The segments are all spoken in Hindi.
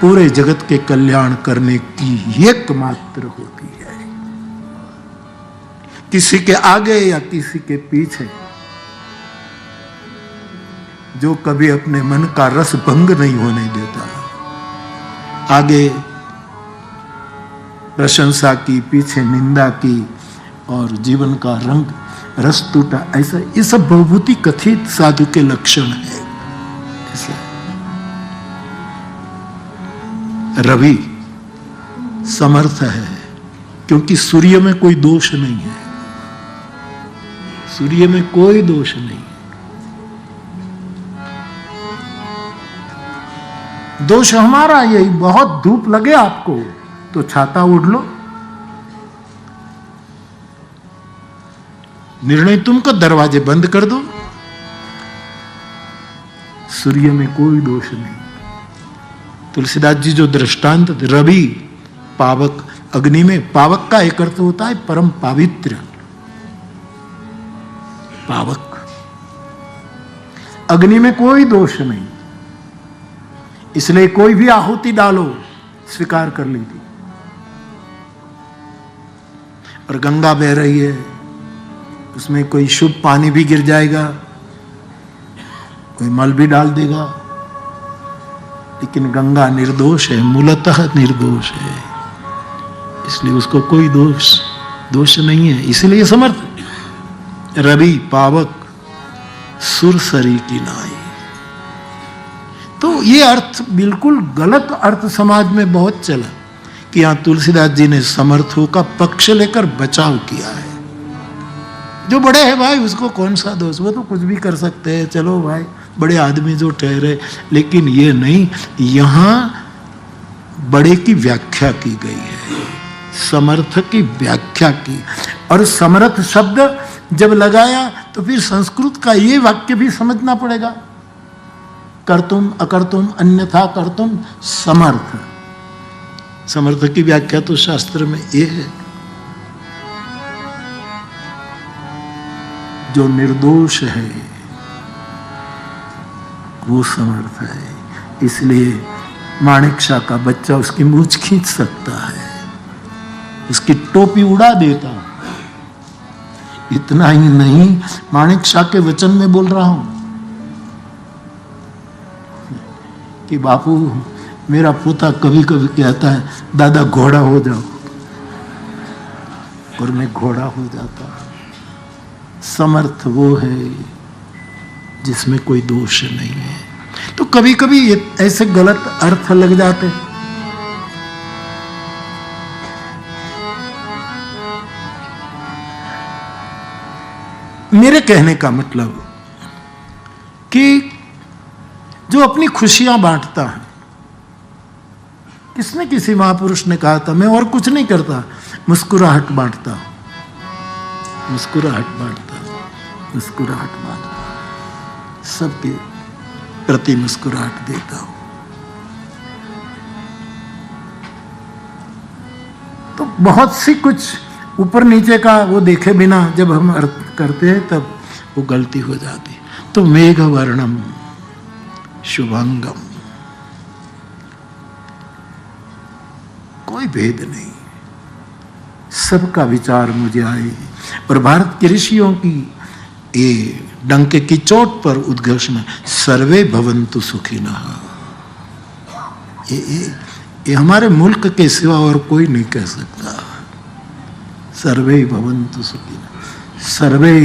पूरे जगत के कल्याण करने की एकमात्र होती है। किसी के आगे या किसी के पीछे जो कभी अपने मन का रस भंग नहीं होने देता, आगे प्रशंसा की, पीछे निंदा की और जीवन का रंग रस टूटा, ऐसा ये सब बहुभूति कथित साधु के लक्षण है। रवि समर्थ है क्योंकि सूर्य में कोई दोष नहीं है, सूर्य में कोई दोष नहीं है। दोष हमारा यही, बहुत धूप लगे आपको तो छाता ओढ़ लो, निर्णय तुमको, दरवाजे बंद कर दो। सूर्य में कोई दोष नहीं। तुलसीदास जी जो दृष्टांत, रवि पावक, अग्नि में पावक का एक अर्थ होता है परम पावित्र, पावक, अग्नि में कोई दोष नहीं, इसलिए कोई भी आहुति डालो स्वीकार कर लीजिए। और गंगा बह रही है, उसमें कोई शुभ पानी भी गिर जाएगा, कोई मल भी डाल देगा, लेकिन गंगा निर्दोष है, मूलतः निर्दोष है, इसलिए उसको कोई दोष नहीं है, इसलिए समर्थ। रवि पावक सुरसरी की नाई, तो ये अर्थ बिल्कुल गलत अर्थ समाज में बहुत चला कि यहां तुलसीदास जी ने समर्थों का पक्ष लेकर बचाव किया है। जो बड़े हैं भाई उसको कौन सा दोष, वो तो कुछ भी कर सकते हैं, चलो भाई बड़े आदमी जो ठहरे, लेकिन ये नहीं, यहां बड़े की व्याख्या की गई है, समर्थ की व्याख्या की। और समर्थ शब्द जब लगाया तो फिर संस्कृत का ये वाक्य भी समझना पड़ेगा, कर्तुम अकर्तुम अन्यथा कर्तुम समर्थ। समर्थ की व्याख्या तो शास्त्र में ये है, जो निर्दोष है वो समर्थ है। इसलिए माणिक शाह का बच्चा उसकी मूंछ खींच सकता है, उसकी टोपी उड़ा देता। इतना ही नहीं, माणिक शाह के वचन में बोल रहा हूं कि बापू मेरा पोता कभी कभी कहता है दादा घोड़ा हो जाओ, और मैं घोड़ा हो जाता। समर्थ वो है जिसमें कोई दोष नहीं है। तो कभी कभी ऐसे गलत अर्थ लग जाते। मेरे कहने का मतलब कि जो अपनी खुशियां बांटता है, किसने किसी महापुरुष ने कहा था मैं और कुछ नहीं करता, मुस्कुराहट बांटता हूं, मुस्कुराहट बांटता हूं, मुस्कुराहट बांटता हूं, सबके प्रति मुस्कुराहट देता हूं। तो बहुत सी कुछ ऊपर नीचे का वो देखे बिना जब हम अर्थ करते हैं तब वो गलती हो जाती। तो मेघ वर्णम शुभंगम, कोई भेद नहीं, सबका विचार मुझे आए। और भारत के ऋषियों की ये डंके की चोट पर उद्घोषणा, सर्वे भवन्तु सुखिनः, ये हमारे मुल्क के सिवा और कोई नहीं कह सकता। सर्वे भवन्तु सुखिनः, सर्वे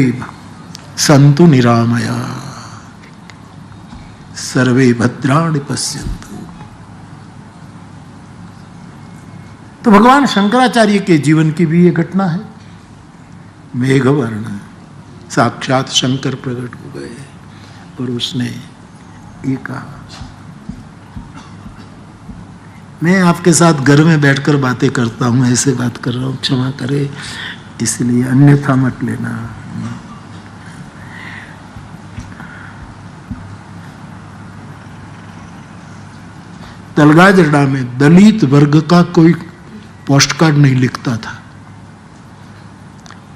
सन्तु निरामया, सर्वे भद्राणि पश्यन्तु। तो भगवान शंकराचार्य के जीवन की भी ये घटना है। मेघवर्ण, साक्षात शंकर प्रकट हो गए और उसने ये कहा, मैं आपके साथ घर में बैठकर बातें करता हूं, ऐसे बात कर रहा हूं, क्षमा करे, इसलिए अन्यथा मत लेना। तलगाजड़ा में दलित वर्ग का कोई पोस्ट कार्ड नहीं लिखता था,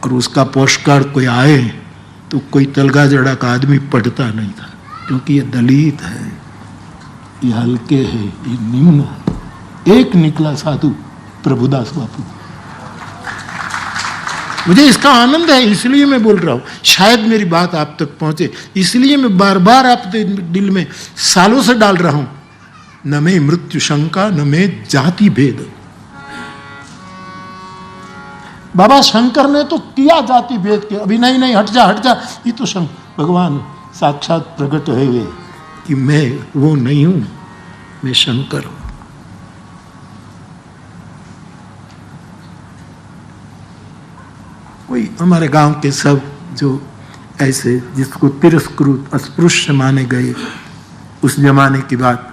और उसका पोस्ट कार्ड कोई आए तो कोई तलगाजड़ा का आदमी पढ़ता नहीं था, क्योंकि ये दलित है, ये हल्के है, ये निम्न है। एक निकला साधु, प्रभुदास बापू। मुझे इसका आनंद है, इसलिए मैं बोल रहा हूं, शायद मेरी बात आप तक पहुंचे, इसलिए मैं बार बार आपके दिल में सालों से डाल रहा हूं, न में मृत्यु शंका न में जाति भेद। बाबा शंकर ने तो किया जाति भेद के, अभी नहीं हट जा, ये तो भगवान साक्षात प्रकट है वे कि मैं वो नहीं हूं, मैं शंकर हूं। कोई हमारे गांव के सब जो ऐसे जिसको तिरस्कृत अस्पृश्य माने गए उस जमाने की बात,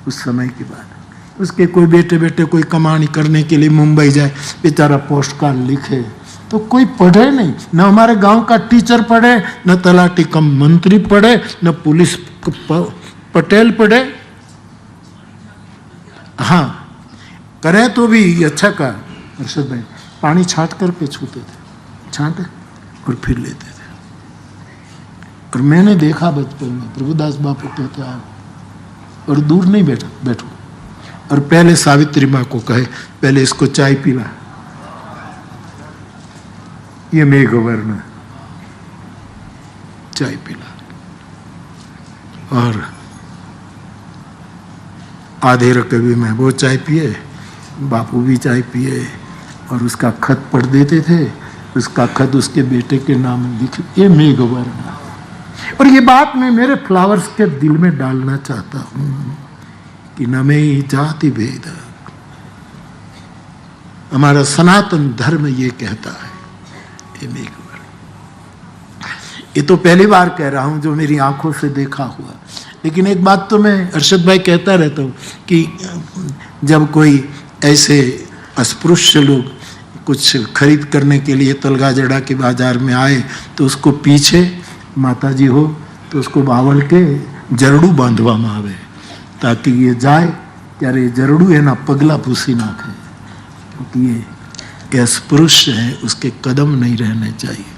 उस समय की बात, उसके कोई बेटे कोई कमानी करने के लिए मुंबई जाए, बेचारा पोस्ट कार्ड लिखे तो कोई पढ़े नहीं, न हमारे गांव का टीचर पढ़े, न तलाटी कम मंत्री पढ़े, न पुलिस पटेल पढ़े। हाँ करे तो भी अच्छा का अर्षद भाई, पानी छाट कर पे छूते थे, छाटे और फिर लेते थे। और मैंने देखा बचपन में प्रभुदास बापू कहते आओ, और दूर नहीं बैठो, और पहले सावित्री माँ को कहे पहले इसको चाय पिला, ये मेघवर्ण चाय पिला। और आधे रकबे में वो चाय पिए, बापू भी चाय पिए, और उसका खत पढ़ देते थे, उसका खत उसके बेटे के नाम लिख, ये मेघवर्ण। और ये बात मैं मेरे फ्लावर्स के दिल में डालना चाहता हूं कि न में जाति भेद। हमारा सनातन धर्म ये कहता है, ये मेघवर्ण। ये तो पहली बार कह रहा हूं जो मेरी आंखों से देखा हुआ, लेकिन एक बात तो मैं अर्षद भाई कहता रहता हूं कि जब कोई ऐसे अस्पृश्य लोग कुछ खरीद करने के लिए तलगाजड़ा के बाजार में आए तो उसको पीछे माता जी हो तो उसको बावल के जरड़ू बांधवा में आवे ताकि ये जाए, यार ये जरड़ू है ना पगला भूसी नाक है, क्योंकि ये अस्पृश्य है, उसके कदम नहीं रहने चाहिए।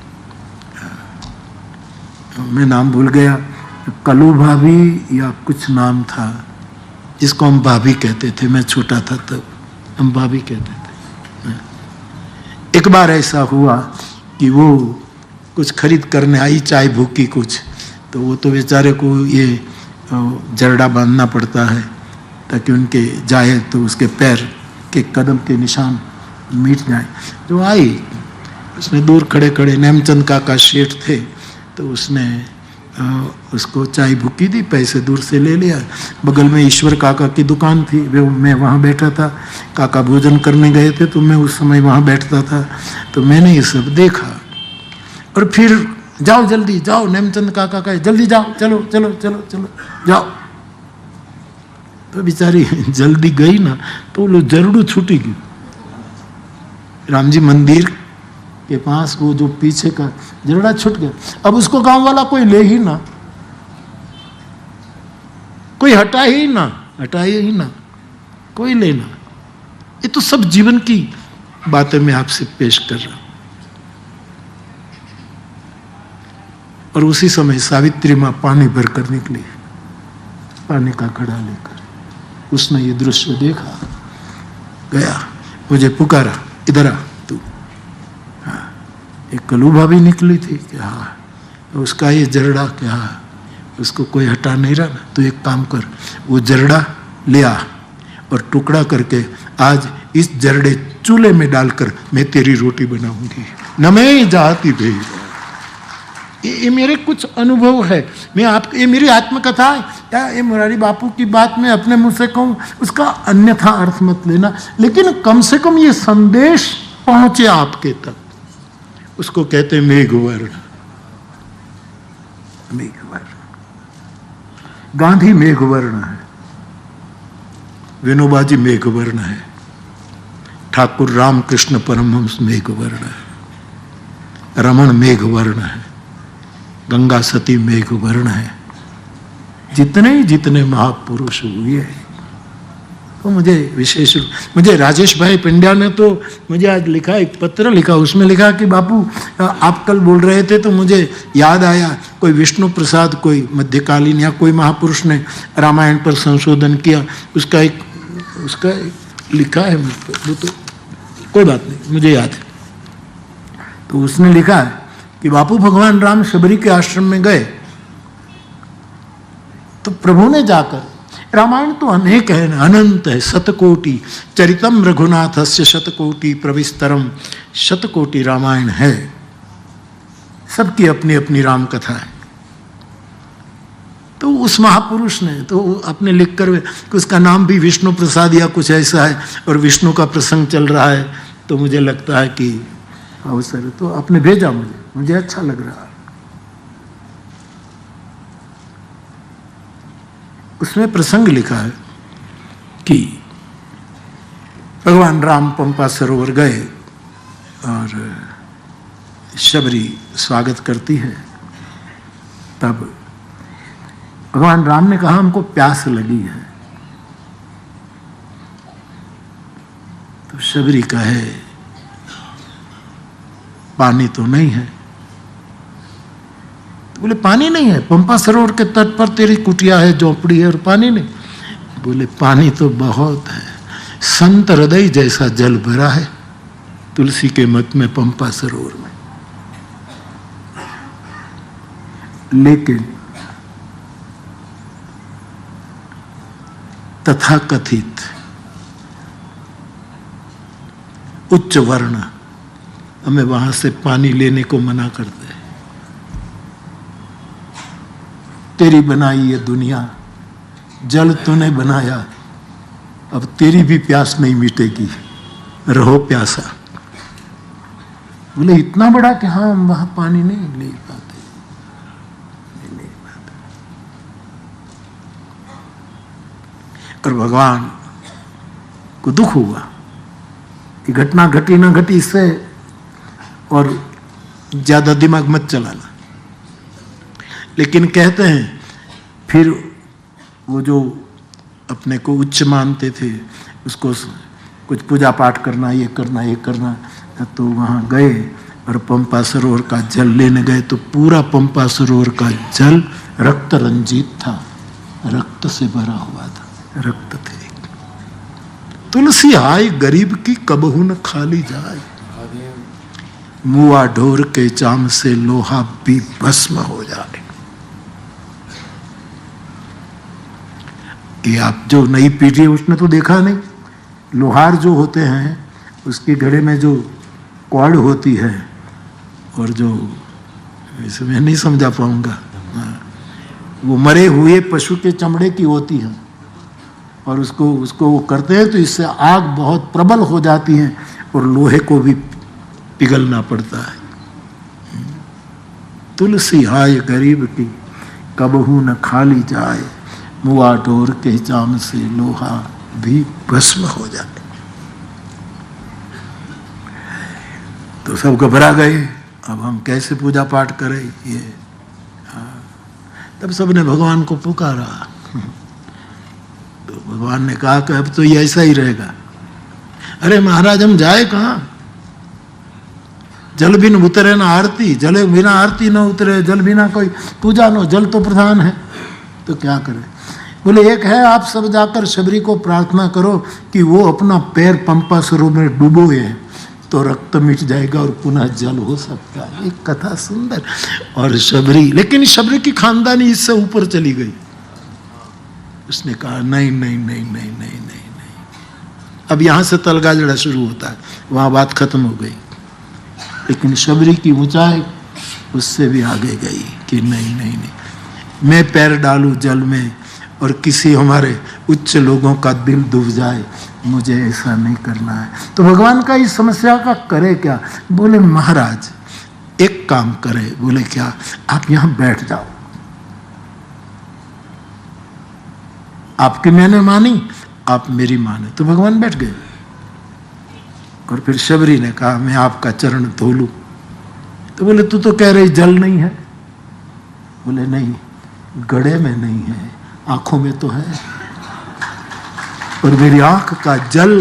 मैं नाम भूल गया, कलू भाभी या कुछ नाम था जिसको हम भाभी कहते थे, मैं छोटा था तब हम भाभी कहते थे। एक बार ऐसा हुआ कि वो कुछ खरीद करने आई, चाय भूखी कुछ, तो वो तो बेचारे को ये जरड़ा बांधना पड़ता है ताकि उनके जाए तो उसके पैर के कदम के निशान मिट जाए। जो आई उसने दूर खड़े खड़े नेमचंद काका शेठ थे, तो उसने उसको चाय भुक्की दी, पैसे दूर से ले लिया। बगल में ईश्वर काका की दुकान थी, मैं वहाँ बैठा था, काका भोजन करने गए थे तो मैं उस समय वहाँ बैठता था, तो मैंने ये सब देखा। और फिर जाओ जल्दी जाओ, नेमचंद काका कहे जल्दी जाओ, चलो चलो चलो चलो जाओ। तो बेचारी जल्दी गई ना तो वो जरूर छूटी गई। राम जी मंदिर के पास वो जो पीछे का जरड़ा छूट गया। अब उसको गांव वाला कोई ले ही ना, कोई हटाए ही ना, कोई लेना। ये तो सब जीवन की बातें मैं आपसे पेश कर रहा हूं। और उसी समय सावित्री मां पानी भरकर निकली, पानी का घड़ा लेकर। उसने ये दृश्य देखा, गया, मुझे पुकारा, इधर आ तू। एक कलू भाभी निकली थी कि हाँ, उसका ये जरड़ा क्या, उसको कोई हटा नहीं रहा ना, तो एक काम कर, वो जरड़ा ले आ और टुकड़ा करके आज इस जरड़े चूल्हे में डालकर मैं तेरी रोटी बनाऊंगी। न मैं जाति भेद। ये मेरे कुछ अनुभव है, मैं आपको, ये मेरी आत्मकथा है, या ये मुरारी बापू की बात मैं अपने मुंह से कहूँ, उसका अन्यथा अर्थ मत लेना, लेकिन कम से कम ये संदेश पहुंचे आपके तक। उसको कहते हैं मेघवर्ण। गांधी मेघवर्ण है, विनोबा जी मेघवर्ण है, ठाकुर रामकृष्ण परमहंस मेघवर्ण है, रमण मेघवर्ण है, गंगा सती मेघवर्ण है। जितने महापुरुष हुए हैं, तो मुझे राजेश भाई पिंड्या ने तो मुझे आज लिखा, एक पत्र लिखा, उसमें लिखा कि बापू आप कल बोल रहे थे तो मुझे याद आया, कोई विष्णु प्रसाद, कोई मध्यकालीन या कोई महापुरुष ने रामायण पर संशोधन किया, उसका एक उसका लिखा है, वो तो कोई बात नहीं, मुझे याद है। तो उसने लिखा है कि बापू भगवान राम शबरी के आश्रम में गए तो प्रभु ने जाकर, रामायण तो अनेक है, अनंत है, शतकोटि, चरितम रघुनाथस्य शतकोटि प्रविस्तरम, शतकोटि रामायण है, सबकी अपनी अपनी राम कथा है। तो उस महापुरुष ने तो अपने लिख कर, उसका नाम भी विष्णु प्रसाद या कुछ ऐसा है, और विष्णु का प्रसंग चल रहा है, तो मुझे लगता है कि अवसर, तो आपने भेजा मुझे अच्छा लग रहा है। उसमें प्रसंग लिखा है कि भगवान राम पंपा सरोवर गए और शबरी स्वागत करती है। तब भगवान राम ने कहा हमको प्यास लगी है। तो शबरी कहे पानी तो नहीं है। तो बोले पानी नहीं है, पंपा सरोवर के तट पर तेरी कुटिया है, झोपड़ी है, और पानी नहीं। बोले पानी तो बहुत है, संत हृदय जैसा जल भरा है तुलसी के मत में पंपा सरोवर में। लेकिन तथाकथित उच्च वर्ण हमें वहां से पानी लेने को मना करते हैं। तेरी बनाई ये दुनिया, जल तूने बनाया, अब तेरी भी प्यास नहीं मिटेगी, रहो प्यासा। बोले इतना बड़ा कि हाँ हम वहां पानी नहीं ले पाते। और भगवान को दुख हुआ कि घटना घटी ना घटी इससे, और ज्यादा दिमाग मत चलाना। लेकिन कहते हैं फिर वो जो अपने को उच्च मानते थे, उसको कुछ पूजा पाठ करना, ये करना ये करना, तो वहाँ गए और पंपा सरोवर का जल लेने गए। तो पूरा पंपा सरोवर का जल रक्त रंजित था, रक्त से भरा हुआ था, रक्त थे। तुलसी हाय गरीब की कबहू न खाली जाए, मुआ ढोर के चाम से लोहा भी भस्म हो जाए। कि आप जो नई पीढ़ी उसने तो देखा नहीं, लोहार जो होते हैं उसके घड़े में जो कॉर्ड होती है, और जो इसमें नहीं समझा पाऊंगा, वो मरे हुए पशु के चमड़े की होती है, और उसको वो करते हैं तो इससे आग बहुत प्रबल हो जाती है और लोहे को भी पिघलना पड़ता है। तुलसी हाय गरीब की कबहू न खाली जाए, मुआ ढोर के चाम से लोहा भी भस्म हो जाए। तो सब घबरा गए, अब हम कैसे पूजा पाठ करें ये। तब सबने भगवान को पुकारा। तो भगवान ने कहा कि अब तो ये ऐसा ही रहेगा। अरे महाराज हम जाए कहाँ, जल बिन उतरे ना आरती, जल बिना आरती ना उतरे, जल बिना कोई पूजा न, जल तो प्रधान है, तो क्या करें। बोले एक है, आप सब जाकर शबरी को प्रार्थना करो कि वो अपना पैर पंपा सरोवर में डुबोए, तो रक्त मिट जाएगा और पुनः जल हो सकता है। एक कथा सुंदर। और शबरी, लेकिन शबरी की खानदानी इससे ऊपर चली गई। उसने कहा नहीं नहीं नहीं नहीं नहीं नहीं नहीं, अब यहां से तलगाजड़ा शुरू होता है, वहां बात खत्म हो गई। लेकिन शबरी की ऊंचाई उससे भी आगे गई कि नहीं नहीं नहीं, मैं पैर डालूं जल में और किसी हमारे उच्च लोगों का दिल डूब जाए, मुझे ऐसा नहीं करना है। तो भगवान का इस समस्या का करे क्या। बोले महाराज एक काम करे। बोले क्या। आप यहां बैठ जाओ, आपकी मैंने मानी, आप मेरी माने। तो भगवान बैठ गए। और फिर शबरी ने कहा मैं आपका चरण धो लूं। तो बोले तू तो कह रही जल नहीं है। बोले नहीं, गड़े में नहीं है, आंखों में तो है, और मेरी आंख का जल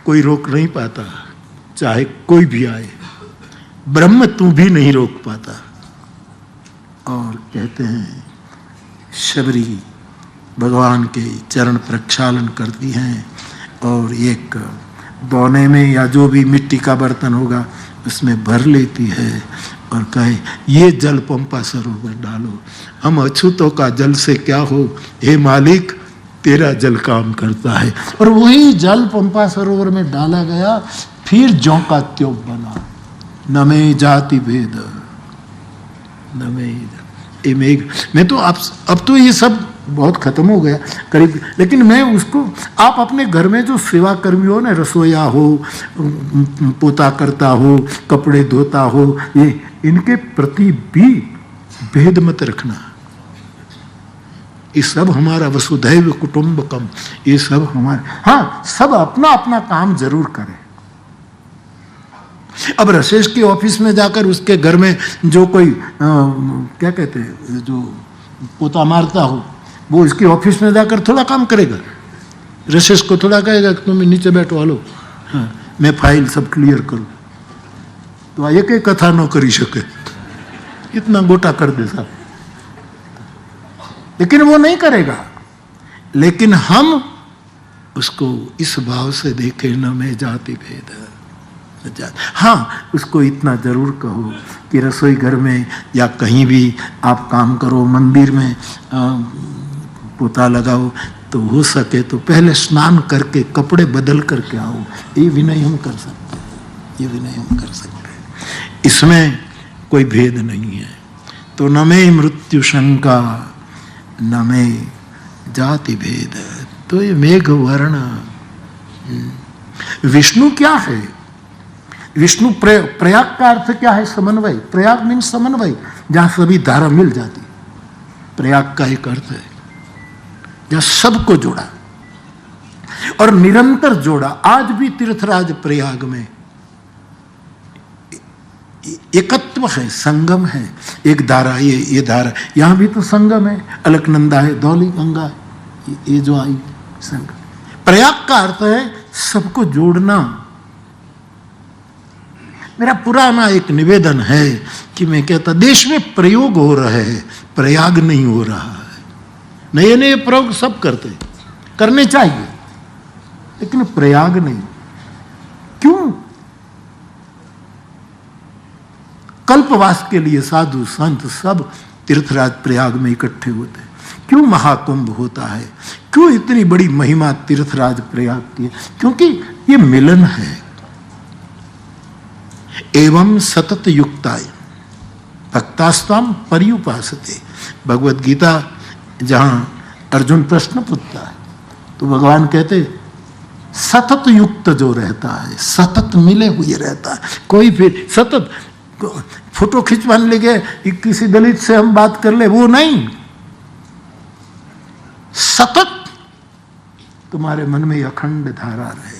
कोई रोक नहीं पाता, चाहे कोई भी आए, ब्रह्म तू भी नहीं रोक पाता। और कहते हैं शबरी भगवान के चरण प्रक्षालन करती हैं और एक दोने में या जो भी मिट्टी का बर्तन होगा उसमें भर लेती है और कहे ये जल पंपा सरोवर डालो, हम अछूतों का जल से क्या हो, हे मालिक तेरा जल काम करता है। और वही जल पंपा सरोवर में डाला गया, फिर जौ का त्यों बना। न में जाति भेद न में मेघ में तो अब तो ये सब बहुत खत्म हो गया करीब, लेकिन मैं उसको आप अपने घर में जो सेवा कर्मी हो ना, रसोईया हो, पोता करता हो, कपड़े धोता हो, ये इनके प्रति भी भेद मत रखना। ये सब हमारा वसुधैव कुटुंबकम, ये सब हमारा, हाँ सब अपना अपना काम जरूर करें। अब रसेश के ऑफिस में जाकर उसके घर में जो कोई क्या कहते हैं, जो पोता मारता हो, वो इसके ऑफिस में जाकर थोड़ा काम करेगा। रसेश को थोड़ा कहेगा कि तुम नीचे बैठो, लो हाँ, मैं फाइल सब क्लियर करूं, तो एक एक कथा न करी सके, इतना गोटा कर दे साहब, लेकिन वो नहीं करेगा। लेकिन हम उसको इस भाव से देखें, न में जाति भेद। हाँ, उसको इतना जरूर कहो कि रसोई घर में या कहीं भी आप काम करो, मंदिर में पोता लगाओ, तो हो सके तो पहले स्नान करके कपड़े बदल करके आओ। ये विनय हम कर सकते हैं, ये विनय हम कर सकते हैं, इसमें कोई भेद नहीं है। तो न में मृत्यु शंका न में जाति भेद। तो ये मेघ वर्ण, विष्णु क्या है? विष्णु प्रयाग का अर्थ क्या है? समन्वय। प्रयाग मीन्स समन्वय, जहां सभी धारा मिल जाती। प्रयाग का एक अर्थ है जहां सबको जोड़ा और निरंतर जोड़ा। आज भी तीर्थराज प्रयाग में एकत्व है, संगम है। एक धारा, ये धारा, यहां भी तो संगम है। अलकनंदा है, धौली गंगा है, ये जो आई संगम। प्रयाग का अर्थ है सबको जोड़ना। मेरा पुराना एक निवेदन है कि मैं कहता, देश में प्रयोग हो रहे हैं, प्रयाग नहीं हो रहा है। नए नए प्रयोग सब करने चाहिए, लेकिन प्रयाग नहीं। क्यों? कल्पवास के लिए साधु संत सब तीर्थराज प्रयाग में इकट्ठे होते हैं। क्यों महाकुंभ होता है? क्यों इतनी बड़ी महिमा तीर्थराज प्रयाग की? क्योंकि ये मिलन है। एवं सतत युक्ताय भक्तास्ताम पर्युपासते। भगवत गीता जहां अर्जुन प्रश्न पूछता है तो भगवान कहते सतत युक्त जो रहता है, सतत मिले हुए रहता है। कोई फिर सतत फोटो खिंचवाने लगे, किसी दलित से हम बात कर ले, वो नहीं। सतत तुम्हारे मन में अखंड धारा रहे।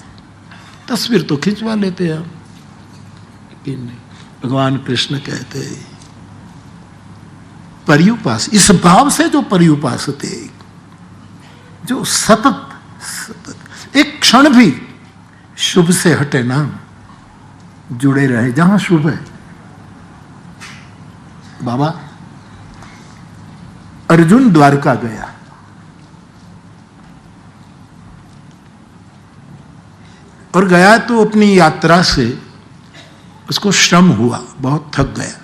तस्वीर तो खिंचवा लेते हैं हम, लेकिन भगवान कृष्ण कहते पर्युपास, इस भाव से जो पर्युपासते, जो सतत एक क्षण भी शुभ से हटे ना, जुड़े रहे जहां शुभ है। बाबा अर्जुन द्वारका गया, और गया तो अपनी यात्रा से उसको श्रम हुआ, बहुत थक गया।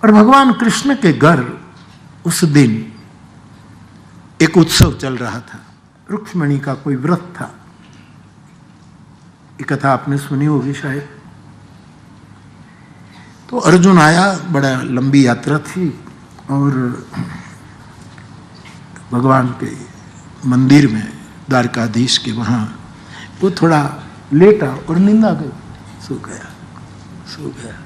और भगवान कृष्ण के घर उस दिन एक उत्सव चल रहा था, रुक्मिणी का कोई व्रत था। ये कथा आपने सुनी होगी शायद। तो अर्जुन आया, बड़ा लंबी यात्रा थी, और भगवान के मंदिर में, द्वारकाधीश के वहां वो थोड़ा लेटा और नींद आ गई, सो गया।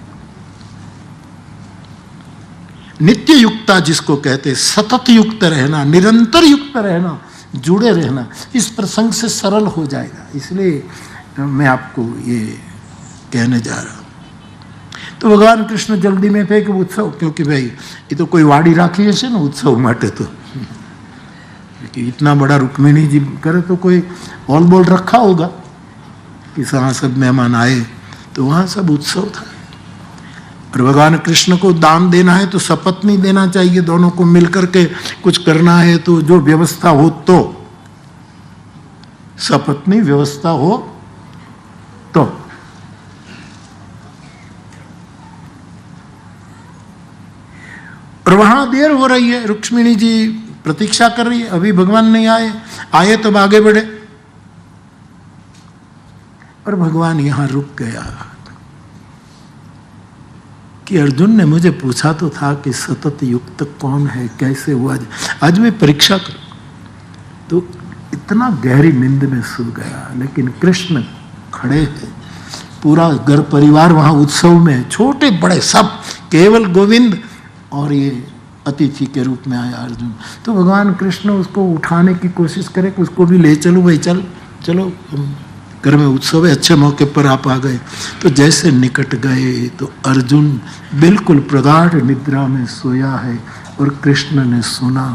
नित्य युक्ता जिसको कहते, सतत युक्त रहना, निरंतर युक्त रहना, जुड़े रहना, इस प्रसंग से सरल हो जाएगा। इसलिए मैं आपको ये कहने जा रहा हूं। तो भगवान कृष्ण जल्दी में थे कि उत्सव, क्योंकि भाई ये तो कोई वाड़ी राखी है ना उत्सव माटे, तो इतना बड़ा रुक्मिणी जी करे तो कोई हॉल बोल रखा होगा कि वहाँ सब मेहमान आए, तो वहाँ सब उत्सव था। और भगवान कृष्ण को दान देना है तो शपथ नहीं देना चाहिए, दोनों को मिलकर के कुछ करना है, तो जो व्यवस्था हो तो सपत्नी व्यवस्था हो तो। और वहां देर हो रही है, रुक्मिणी जी प्रतीक्षा कर रही है, अभी भगवान नहीं आए, आए तब आगे बढ़े। और भगवान यहां रुक गया कि अर्जुन ने मुझे पूछा तो था कि सतत युक्त कौन है, कैसे हुआ, आज मैं परीक्षा करूं। तो इतना गहरी नींद में सो गया। लेकिन कृष्ण खड़े हैं, पूरा घर परिवार वहां उत्सव में, छोटे बड़े सब, केवल गोविंद और ये अतिथि के रूप में आया अर्जुन। तो भगवान कृष्ण उसको उठाने की कोशिश करे कि उसको भी ले चलो भाई, चल चलो, घर में उत्सव है, अच्छे मौके पर आप आ गए। तो जैसे निकट गए तो अर्जुन बिल्कुल प्रगाढ़ निद्रा में सोया है। और कृष्ण ने सुना,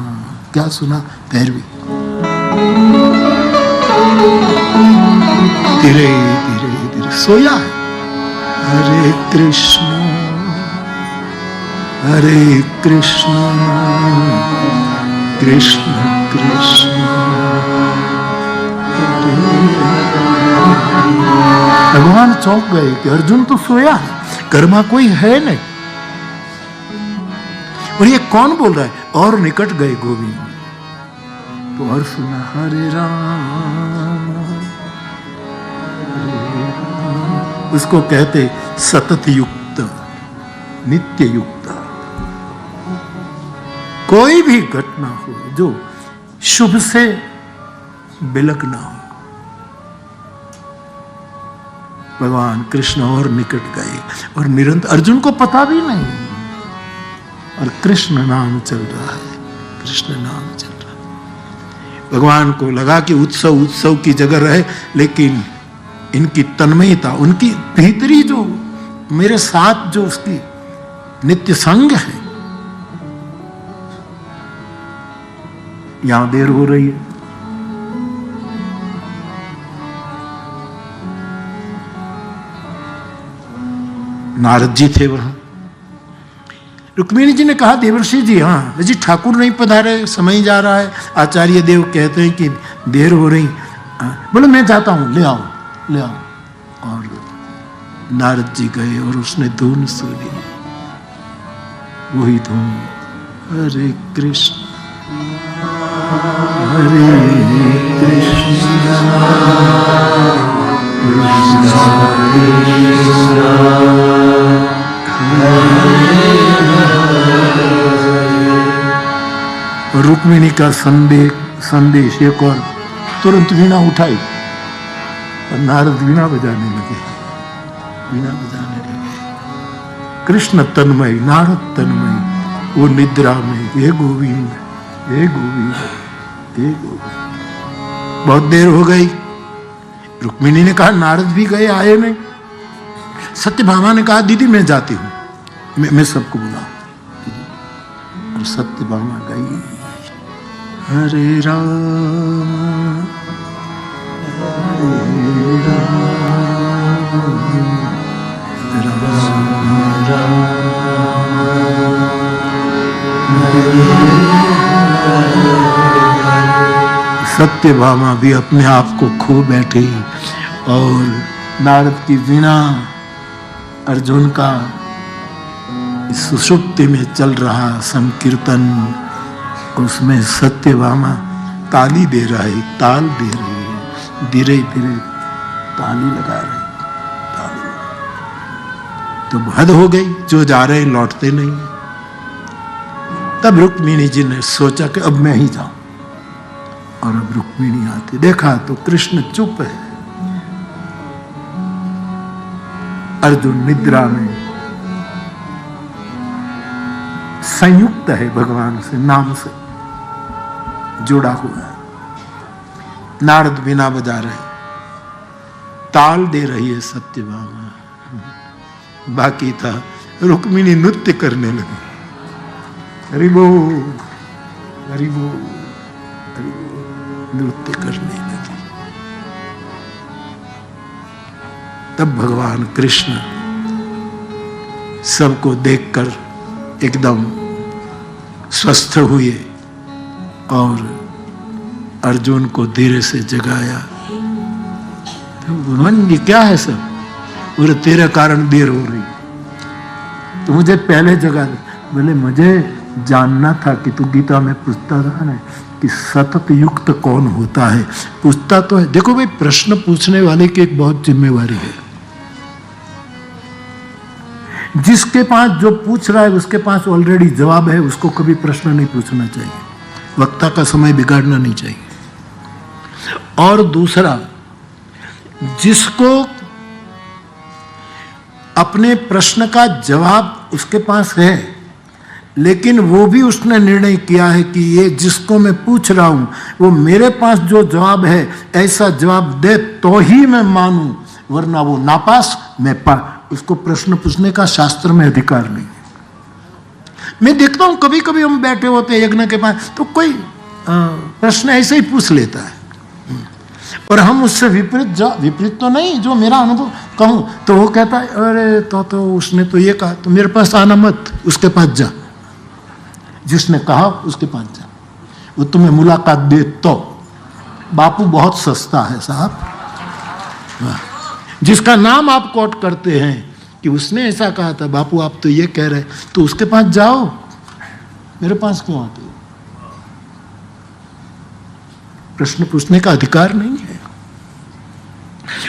क्या सुना? पैरवी धीरे धीरे धीरे सोया है। हरे कृष्ण कृष्ण कृष्ण भगवान चौंक गए कि अर्जुन तो सोया है, घर में कोई है नहीं। और ये कौन बोल रहा है? और निकट गए गोविंद तो और सुना, हरे राम उसको कहते सतत युक्त, नित्य युक्त। कोई भी घटना हो जो शुभ से बिलक ना हो। भगवान कृष्ण और निकट गए और निरंतर, अर्जुन को पता भी नहीं, और कृष्ण नाम चल रहा है, कृष्ण नाम चल रहा है। भगवान को लगा कि उत्सव उत्सव की जगह रहे, लेकिन इनकी तन्मयता, उनकी भीतरी जो मेरे साथ जो उसकी नित्य संग है, यहां देर हो रही है। नारद जी थे वहां। रुक्मिणी जी ने कहा, देवर्षि जी, हाँ जी, ठाकुर नहीं पधारे, समय जा रहा है, आचार्य देव कहते हैं कि देर हो रही। बोले मैं जाता हूं, ले आओ ले आओ। और नारद जी गए और उसने धुन सुनी, वही धुन, हरे कृष्ण हरे कृष्ण रुक्मिणी का संदेश एक और, तुरंत वीणा उठाई और नारद वीणा बजाने लगे, वीणा बजाने लगे। कृष्ण तन्मय, नारद तन्मय, वो निद्रा में, हे गोविंद हे गोविंद हे गोविंद। बहुत देर हो गई। रुक्मिणी ने कहा, नारद भी गए, आए नहीं। सत्यभामा ने कहा, दीदी मैं जाती हूं, मैं सबको बुलाऊं। और सत्यभामा गई। हरे राम हरे राम राम राम सत्यभामा भी अपने आप को खो बैठी। और नारद की वीणा, अर्जुन का सुषुप्ति में चल रहा संकीर्तन, उसमें सत्यभामा ताली दे रहा है, ताल दे रही है, धीरे धीरे ताली लगा रही, ताली। तो हद हो गई, जो जा रहे लौटते नहीं। तब रुक्मिणी जी ने सोचा कि अब मैं ही जाऊं। और अब रुक्मिणी आती, देखा तो कृष्ण चुप है। अर्जुन निद्रा में संयुक्त है भगवान से, नाम से जुड़ा हुआ है। नारद वीणा बजा रहे, ताल दे रही है सत्यभामा। बाकी था रुक्मिणी नृत्य करने लगी, हरि बोल हरि बोल हरि बोल, नृत्य करने लगी। तब भगवान कृष्ण सबको देखकर एकदम स्वस्थ हुए और अर्जुन को धीरे से जगाया। भगवान ये क्या है सब? बोले तेरे कारण देर हो रही, तो मुझे पहले जगह दे। बोले मुझे जानना था कि तू गीता में पूछता था ना कि सतत युक्त कौन होता है, पूछता तो है। देखो भाई, प्रश्न पूछने वाले की एक बहुत जिम्मेवारी है। जिसके पास जो पूछ रहा है उसके पास ऑलरेडी जवाब है, उसको कभी प्रश्न नहीं पूछना चाहिए, वक्ता का समय बिगाड़ना नहीं चाहिए। और दूसरा, जिसको अपने प्रश्न का जवाब उसके पास है, लेकिन वो भी उसने निर्णय किया है कि ये जिसको मैं पूछ रहा हूं वो मेरे पास जो जवाब है ऐसा जवाब दे तो ही मैं मानूं, वरना वो नापास, मैं उसको प्रश्न पूछने का शास्त्र में अधिकार नहीं है। मैं देखता हूं कभी कभी हम बैठे होते हैं यज्ञ के पास, तो कोई प्रश्न ऐसे ही पूछ लेता है और हम उससे विपरीत तो नहीं, जो मेरा अनुभव कहूं तो वो कहता है अरे तो उसने तो ये कहा, तो मेरे पास आना मत, उसके पास जा, जिसने कहा उसके पास जा, वो तुम्हें मुलाकात दे तो। बापू बहुत सस्ता है साहब, जिसका नाम आप कोट करते हैं कि उसने ऐसा कहा था, बापू आप तो ये कह रहे, तो उसके पास जाओ, मेरे पास क्यों आते हो? प्रश्न पूछने का अधिकार नहीं है।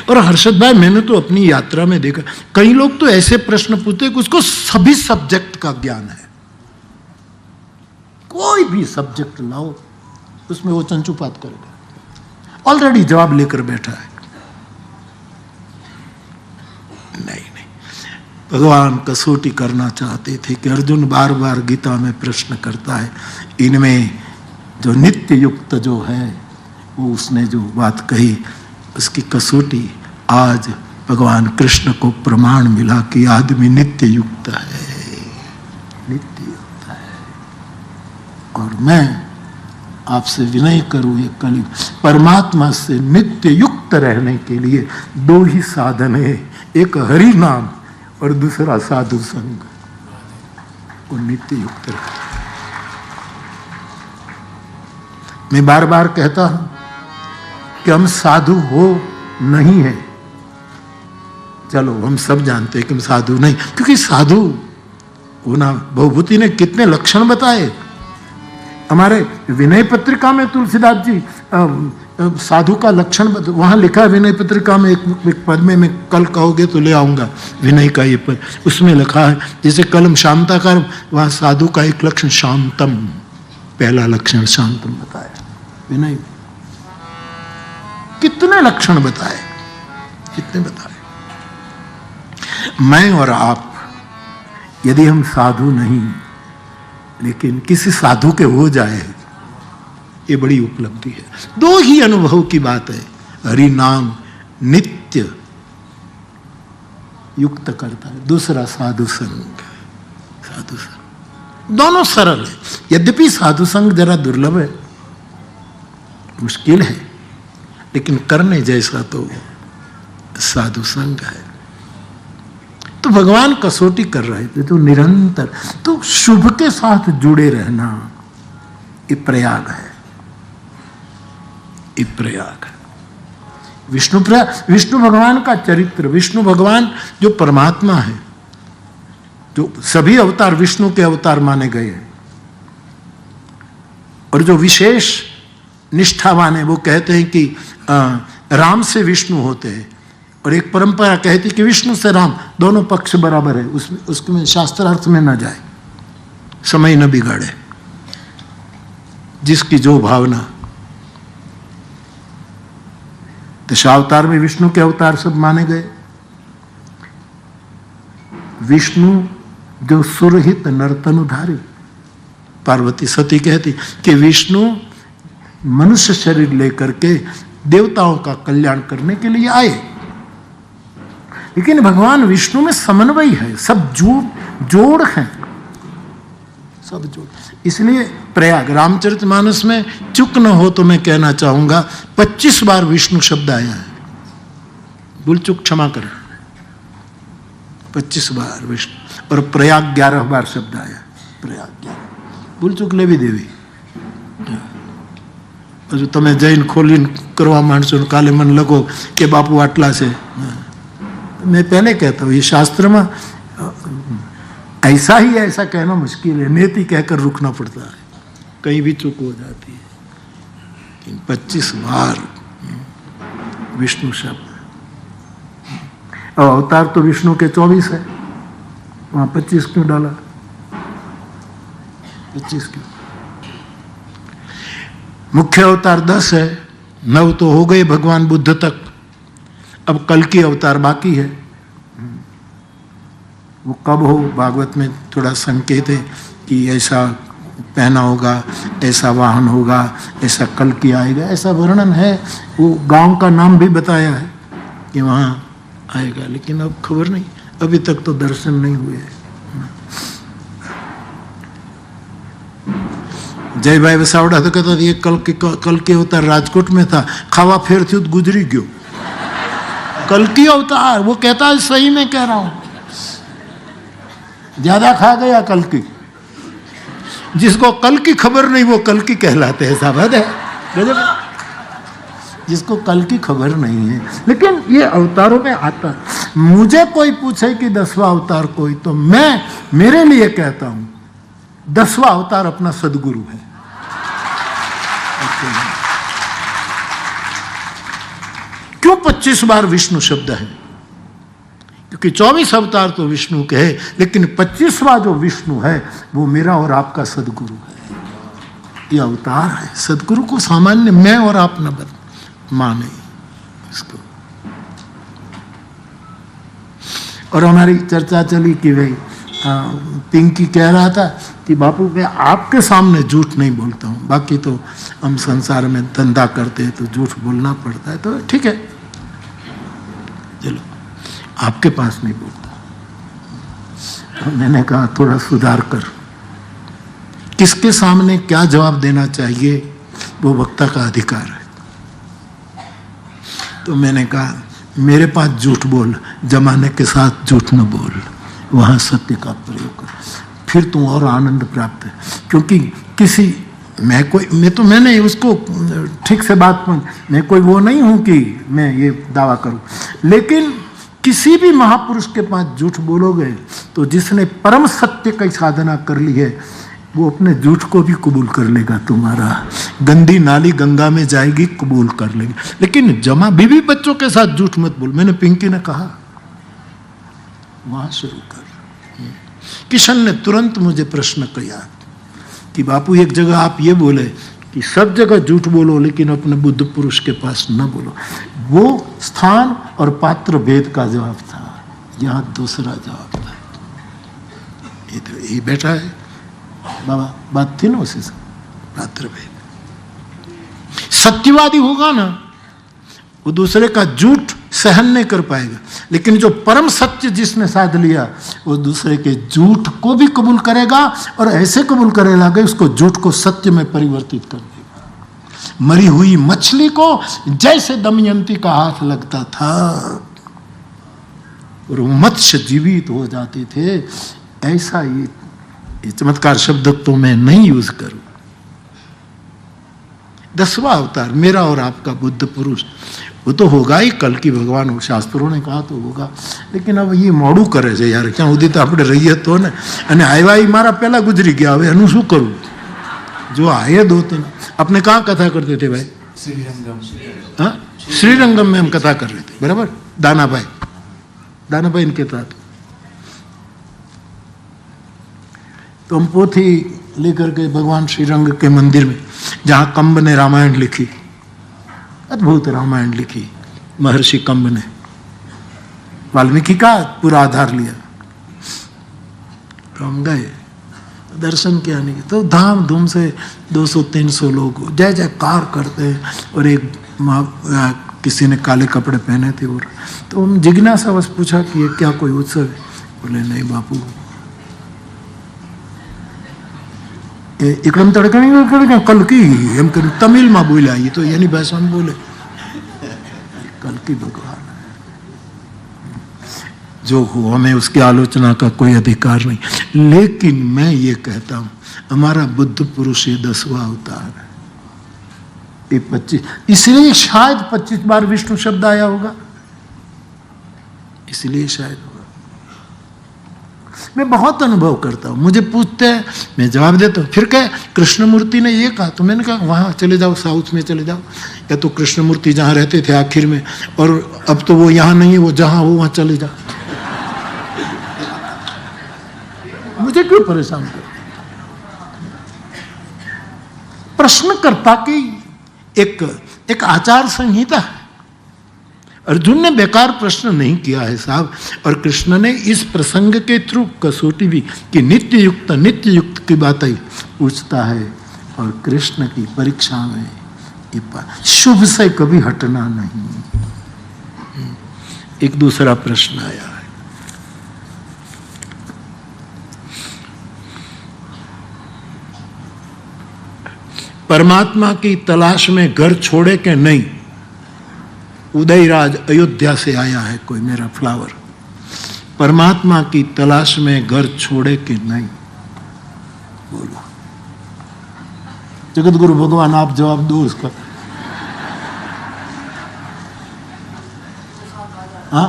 और हर्षद भाई, मैंने तो अपनी यात्रा में देखा, कई लोग तो ऐसे प्रश्न पूछते हैं कि उसको सभी सब्जेक्ट का ज्ञान है, कोई भी सब्जेक्ट लाओ उसमें वो चंचुपात करेगा, ऑलरेडी जवाब लेकर बैठा है। नहीं, भगवान कसौटी करना चाहते थे कि अर्जुन बार बार गीता में प्रश्न करता है, इनमें जो नित्य युक्त जो है, वो उसने जो बात कही उसकी कसौटी आज भगवान कृष्ण को प्रमाण मिला कि आदमी नित्य युक्त है, नित्य युक्त है। और मैं आपसे विनय करूं, ये कलयुग परमात्मा से नित्य युक्त रहने के लिए दो ही साधन है, एक हरि नाम और दूसरा साधु संग, वो नित्य युक्त रहे। मैं बार बार कहता हूं कि हम साधु हो नहीं है, चलो हम सब जानते हैं कि हम साधु नहीं, क्योंकि साधु होना, भवभूति ने कितने लक्षण बताए। हमारे विनय पत्रिका में तुलसीदास जी साधु का लक्षण वहां लिखा है, विनय पत्रिका में एक पद में, मैं कल कहोगे तो ले आऊंगा विनय का ये पद, उसमें लिखा है जैसे कलम शांता का, वहां साधु का एक लक्षण शांतम, पहला लक्षण शांतम बताया। विनय कितने लक्षण बताए, कितने बताए। मैं और आप यदि हम साधु नहीं लेकिन किसी साधु के हो जाए, ये बड़ी उपलब्धि है। दो ही अनुभव की बात है, हरि नाम नित्य युक्त करता है, दूसरा साधु संग। साधु संग दोनों सरल है, यद्यपि साधु संग जरा दुर्लभ है, मुश्किल है, लेकिन करने जैसा तो साधु संग है। तो भगवान कसौटी कर रहे थे, तो निरंतर, तो शुभ के साथ जुड़े रहना ये प्रयाग है, ये प्रयाग है। विष्णु भगवान का चरित्र, विष्णु भगवान जो परमात्मा है, जो सभी अवतार विष्णु के अवतार माने गए हैं, और जो विशेष निष्ठावान है वो कहते हैं कि राम से विष्णु होते हैं, और एक परंपरा कहती है कि विष्णु से राम दोनों पक्ष बराबर है, उसमें शास्त्रार्थ में न जाए, समय न बिगाड़े, जिसकी जो भावना। दशावतार में विष्णु के अवतार सब माने गए। विष्णु जो सुरहित नर्तनुधारी, पार्वती सती कहती कि विष्णु मनुष्य शरीर लेकर के देवताओं का कल्याण करने के लिए आए, लेकिन भगवान विष्णु में समन्वय है, सब जोड़ हैं, सब जोड़। इसलिए प्रयाग रामचरितमानस में चुक न हो तो मैं कहना चाहूंगा 25 बार विष्णु शब्द आया है, भूल चुक क्षमा करें, 25 बार विष्णु, और प्रयाग 11 बार शब्द आया, प्रयाग 11, भूल चुक ले भी देवी, હજુ તમે જઈને ખોલીને કરવા માંડશો ને કાલે મને લગો કે બાપુ આટલા છે. मैं पहले कहता हूँ ये शास्त्र में ऐसा ही ऐसा कहना मुश्किल है, नेति कहकर रुकना पड़ता है, कहीं भी चूक हो जाती है. 25 बार विष्णु शब्द. अब अवतार तो विष्णु के 24 है, वहां 25 क्यों डाला? 25 क्यों? मुख्य अवतार 10 है, 9 तो हो गए भगवान बुद्ध तक. अब कल की अवतार बाकी है. वो कब हो, भागवत में थोड़ा संकेत है कि ऐसा पहना होगा, ऐसा वाहन होगा, ऐसा कल की आएगा, ऐसा वर्णन है. वो गांव का नाम भी बताया है कि वहाँ आएगा, लेकिन अब खबर नहीं, अभी तक तो दर्शन नहीं हुए. जय भाई वसावड़ा तो कहता ये कल के अवतार राजकोट में था, खावा फेर थी गुजरी गयो. कल की अवतार, वो कहता है सही में कह रहा हूं, ज्यादा खा गया कल की. जिसको कल की खबर नहीं वो कल की कहलाते हैं. साहब है गजब. जिसको कल की खबर नहीं है, लेकिन ये अवतारों में आता. मुझे कोई पूछे कि 10वां अवतार कोई, तो मैं मेरे लिए कहता हूं 10वां अवतार अपना सदगुरु है. क्यों 25 बार विष्णु शब्द है? क्योंकि 24 अवतार तो विष्णु के है, लेकिन 25वां जो विष्णु है वो मेरा और आपका सदगुरु है. ये अवतार है. सदगुरु को सामान्य मैं और आप न माने इसको. और हमारी चर्चा चली कि भाई पिंकी कह रहा था कि बापू मैं आपके सामने झूठ नहीं बोलता हूँ, बाकी तो हम संसार में धंधा करते हैं तो झूठ बोलना पड़ता है. तो ठीक है, चलो आपके पास नहीं बोलता. तो मैंने कहा थोड़ा सुधार कर. किसके सामने क्या जवाब देना चाहिए वो वक्ता का अधिकार है. तो मैंने कहा मेरे पास झूठ बोल, जमाने के साथ झूठ न बोल, वहां सत्य का प्रयोग कर, फिर तुम और आनंद प्राप्त है. क्योंकि किसी मैंने उसको ठीक से बात, मैं कोई वो नहीं हूं कि मैं ये दावा करूं, लेकिन किसी भी महापुरुष के पास झूठ बोलोगे तो जिसने परम सत्य की साधना कर ली है वो अपने झूठ को भी कबूल कर लेगा. तुम्हारा गंदी नाली गंगा में जाएगी, कबूल कर लेगी. लेकिन जमा बीवी बच्चों के साथ झूठ मत बोल. मैंने पिंकी ने कहा वहां शुरू कर. किशन ने तुरंत मुझे प्रश्न किया कि बापू एक जगह आप ये बोले कि सब जगह झूठ बोलो लेकिन अपने बुद्ध पुरुष के पास न बोलो. वो स्थान और पात्र भेद का जवाब था, यहाँ दूसरा जवाब था. ये तो ये बैठा है बाबा, बात थी ना उसी से. पात्र भेद. सत्यवादी होगा ना वो दूसरे का झूठ सहन नहीं कर पाएगा, लेकिन जो परम सत्य जिसने साध लिया वो दूसरे के झूठ को भी कबूल करेगा और ऐसे कबूल करेगा कि उसको झूठ को सत्य में परिवर्तित कर देगा. मरी हुई मछली को जैसे दमयंती का हाथ लगता था और मत्स्य जीवित हो जाते थे, ऐसा ये चमत्कार शब्द तो मैं नहीं यूज करूं. 10वां अवतार मेरा और आपका बुद्ध पुरुष, वो तो होगा ही कल की. भगवान हो, शास्त्रों ने कहा तो होगा, लेकिन अब ये मोड़ू करे છે યાર. ક્યાં સુધી તો આપણે રહીએ તો ને, અને આવ્યા એ મારા પહેલા ગુજરી ગયા, હવે એનું શું કરું? जो आए 2-3. अपने कहाँ कथा करते थे भाई? हाँ, श्रीरंगम में हम कथा कर रहे थे, बराबर. दानाभाई इनके साथ तो हम पोथी लेकर के भगवान श्रीरंग के मंदिर में, जहाँ कंब ने रामायण लिखी, अद्भुत रामायण लिखी महर्षि कंब ने, वाल्मीकि का पूरा आधार लिया. तो हम गए, दर्शन किया नहीं तो धाम धूम से 200-300 लोग जय जयकार करते हैं. और एक किसी ने काले कपड़े पहने थे. और तो हम जिज्ञासा बस पूछा कि ये क्या कोई उत्सव है? बोले नहीं बापू, इकड़म तड़कणी कल की एम तमिल में बोला, ये तो यानी भाषा में बोले कल की भगवान जो हो, हमें उसकी आलोचना का कोई अधिकार नहीं. लेकिन मैं ये कहता हूं हमारा बुद्ध पुरुष ये 10वां अवतार है. ये 25, इसलिए शायद 25 बार विष्णु शब्द आया होगा, इसलिए शायद होगा। मैं बहुत अनुभव करता हूं, मुझे पूछते हैं, मैं जवाब देता हूं। फिर क्या कृष्णमूर्ति ने ये कहा, तो मैंने कहा वहां चले जाओ, साउथ में चले जाओ, या तो कृष्णमूर्ति जहां रहते थे आखिर में, और अब तो वो यहां नहीं है, वो जहां हो वहां चले जाओ। मुझे क्यों परेशान कर? प्रश्नकर्ता की एक आचार संहिता है। अर्जुन ने बेकार प्रश्न नहीं किया है साहब, और कृष्ण ने इस प्रसंग के थ्रू कसौटी भी कि नित्य युक्त की बातें पूछता है, और कृष्ण की परीक्षा में ये शुभ से कभी हटना नहीं। एक दूसरा प्रश्न आया है, परमात्मा की तलाश में घर छोड़े के नहीं। उदयराज अयोध्या से आया है कोई मेरा फ्लावर। परमात्मा की तलाश में घर छोड़े के नहीं, बोलो जगत गुरु भगवान, आप जवाब दो उसका। हाँ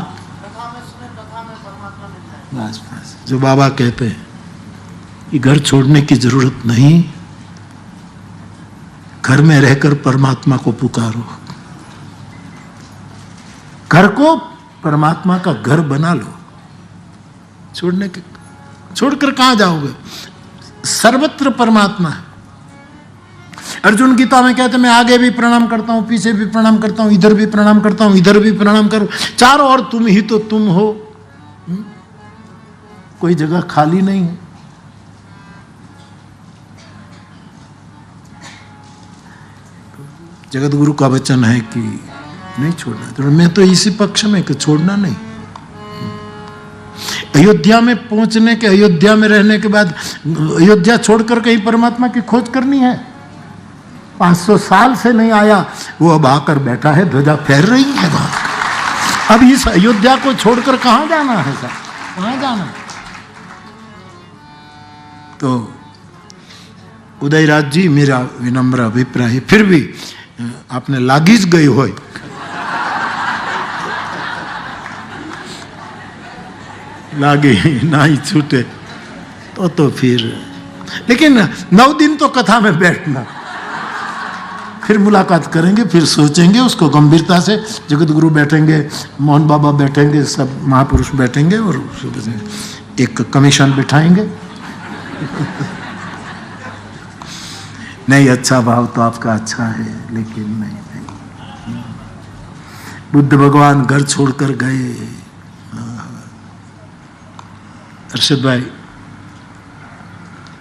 बस बस, जो बाबा कहते हैं कि घर छोड़ने की जरूरत नहीं, घर में रहकर परमात्मा को पुकारो। घर को परमात्मा का घर बना लो। छोड़कर कहां जाओगे? सर्वत्र परमात्मा है। अर्जुन गीता में कहते मैं आगे भी प्रणाम करता हूं, पीछे भी प्रणाम करता हूं, इधर भी प्रणाम करता हूं, इधर भी प्रणाम करो, चारों ओर तुम ही तो तुम हो। कोई जगह खाली नहीं है। जगत गुरु का वचन है कि नहीं छोड़ना, तो मैं तो इसी पक्ष में कि छोड़ना नहीं। अयोध्या में पहुंचने के, अयोध्या में रहने के बाद अयोध्या छोड़कर कहीं परमात्मा की खोज करनी है। 500 साल से नहीं आया, वो अब आकर बैठा है, ध्वजा फहर रही है वहां। अब इस अयोध्या को छोड़कर कहां जाना है सर? कहां जाना? तो उदयराज जी, मेरा विनम्र अभिप्राय, फिर भी आपने लागीज गई हो, लागे ना ही छूटे तो फिर, लेकिन 9 दिन तो कथा में बैठना, फिर मुलाकात करेंगे, फिर सोचेंगे उसको गंभीरता से। जगत गुरु बैठेंगे, मोहन बाबा बैठेंगे, सब महापुरुष बैठेंगे और एक कमीशन बिठाएंगे। नहीं, अच्छा भाव तो आपका अच्छा है, लेकिन नहीं, बुद्ध भगवान घर छोड़कर गए। अर्षद भाई,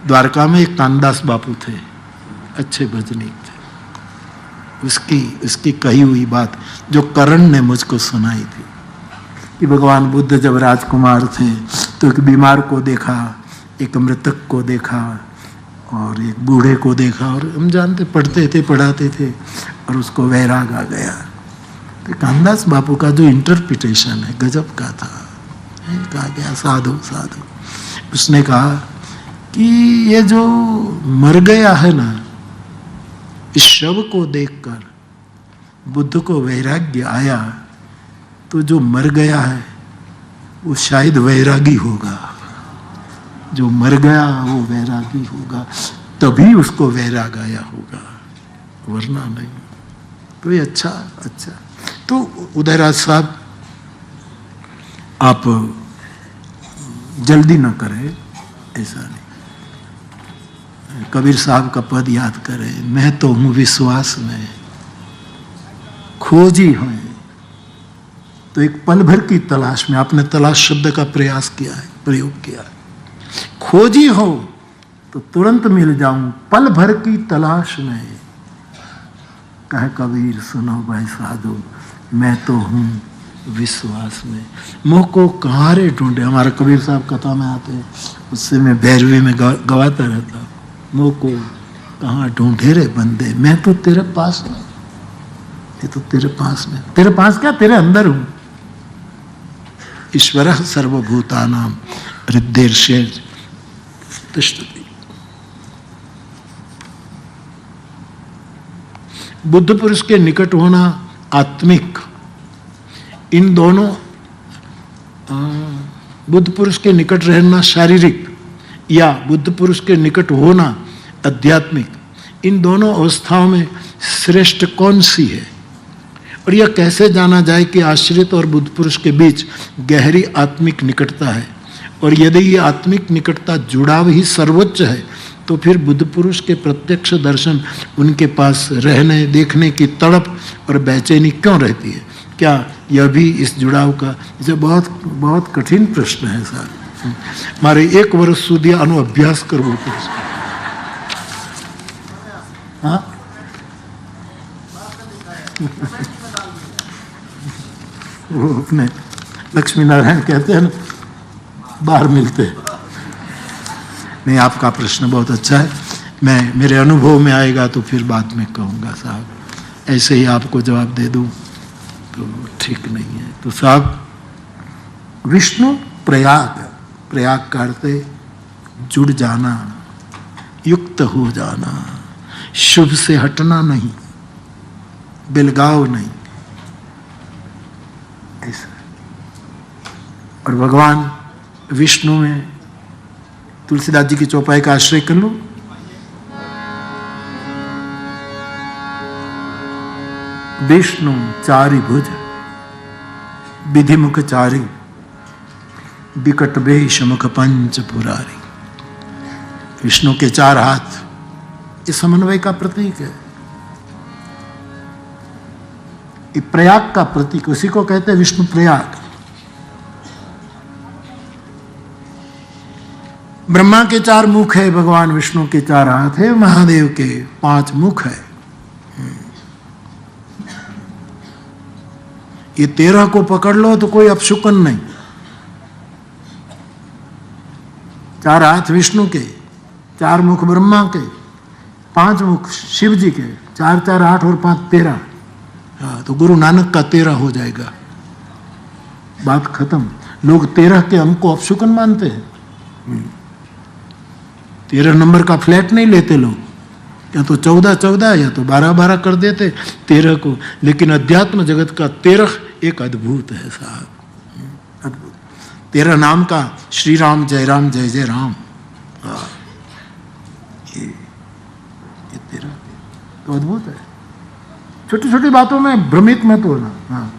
द्वारका में एक कानदास बापू थे, अच्छे भजनीक थे। उसकी कही हुई बात जो करण ने मुझको सुनाई थी कि भगवान बुद्ध जब राजकुमार थे तो एक बीमार को देखा, एक मृतक को देखा और एक बूढ़े को देखा, और हम जानते पढ़ते थे, पढ़ाते थे, और उसको वैराग आ गया। तो कानदास बापू का जो इंटरप्रिटेशन है गजब का था। कहा गया साधु साधु, उसने कहा कि ये जो मर गया है ना, इस शव को देखकर बुद्ध को वैराग्य आया, तो जो मर गया है वो शायद वैरागी होगा। जो मर गया वो वैरागी होगा, तभी उसको वैराग आया होगा, वरना नहीं। तो ये अच्छा। तो उदयराज साहब, आप जल्दी ना करें, ऐसा नहीं। कबीर साहब का पद याद करें, मैं तो हूं विश्वास में, खोजी है। तो एक पल भर की तलाश में, आपने तलाश शब्द का प्रयास किया है, प्रयोग किया है। खोजी हो तो तुरंत मिल जाऊं, पल भर की तलाश में। कहे कबीर सुनो भाई साधु, मैं तो हूं विश्वास में, मुँह को कहाँ रे ढूंढे। हमारा कबीर साहब कथा में आते हैं, उससे मैं भैरवी में गवाता रहता हूँ, मुँह को कहाँ ढूंढे रे बंदे, मैं तो तेरे पास नहीं, ये तो तेरे पास में। तेरे पास क्या, तेरे अंदर हूं। ईश्वरः सर्वभूतानां हृदयेर्षे तिष्ठति। बुद्ध पुरुष के निकट होना आत्मिक, इन दोनों बुद्ध पुरुष के निकट रहना शारीरिक या बुद्ध पुरुष के निकट होना आध्यात्मिक, इन दोनों अवस्थाओं में श्रेष्ठ कौन सी है? और यह कैसे जाना जाए कि आश्रित और बुद्ध पुरुष के बीच गहरी आत्मिक निकटता है? और यदि ये आत्मिक निकटता जुड़ाव ही सर्वोच्च है तो फिर बुद्ध पुरुष के प्रत्यक्ष दर्शन उनके पास रहने देखने की तड़प और बेचैनी क्यों रहती है? क्या यह भी इस जुड़ाव का? इसे बहुत बहुत कठिन प्रश्न है सर। मारे 1 वर्ष સુધી આનો અભ્યાસ કરવો પડશે। हाँ वो अपने लक्ष्मी नारायण कहते हैं ना, बाहर मिलते हैं। नहीं, आपका प्रश्न बहुत अच्छा है, मैं मेरे अनुभव में आएगा तो फिर बाद में कहूँगा साहब, ऐसे ही आपको जवाब दे दूँ तो ठीक नहीं है। तो साहब, विष्णु प्रयाग, प्रयाग का अर्थ है जुड़ जाना, युक्त हो जाना, शुभ से हटना नहीं, बिलगाव नहीं, ऐसा। और भगवान विष्णु में तुलसीदास जी की चौपाई का आश्रय कर लो। विष्णु चारि भुज विधिमुख चारि, विकट वेश मुख पंच पुरारी। विष्णु के 4 हाथ इस समन्वय का प्रतीक है, ये प्रयाग का प्रतीक, उसी को कहते हैं विष्णु प्रयाग। ब्रह्मा के 4 मुख है, भगवान विष्णु के 4 हाथ है, महादेव के 5 मुख है। ये 13 को पकड़ लो तो कोई अपशुकन नहीं। 4 हाथ विष्णु के, 4 मुख ब्रह्मा के, 5 मुख शिव जी के, 4 4 8 और 5 13। हाँ, तो गुरु नानक का 13 हो जाएगा, बात खत्म। लोग 13 के अंक को अपशुकन मानते हैं। 13 नंबर का फ्लैट नहीं लेते लोग, या तो 14 14 या तो 12 12 कर देते 13 को। लेकिन अध्यात्म जगत का 13 एक अद्भुत है साहब, अद्भुत। 13 नाम का श्री राम जय जय राम, ये 13 तो अद्भुत है। छोटी छोटी बातों में भ्रमित मत होना। हाँ,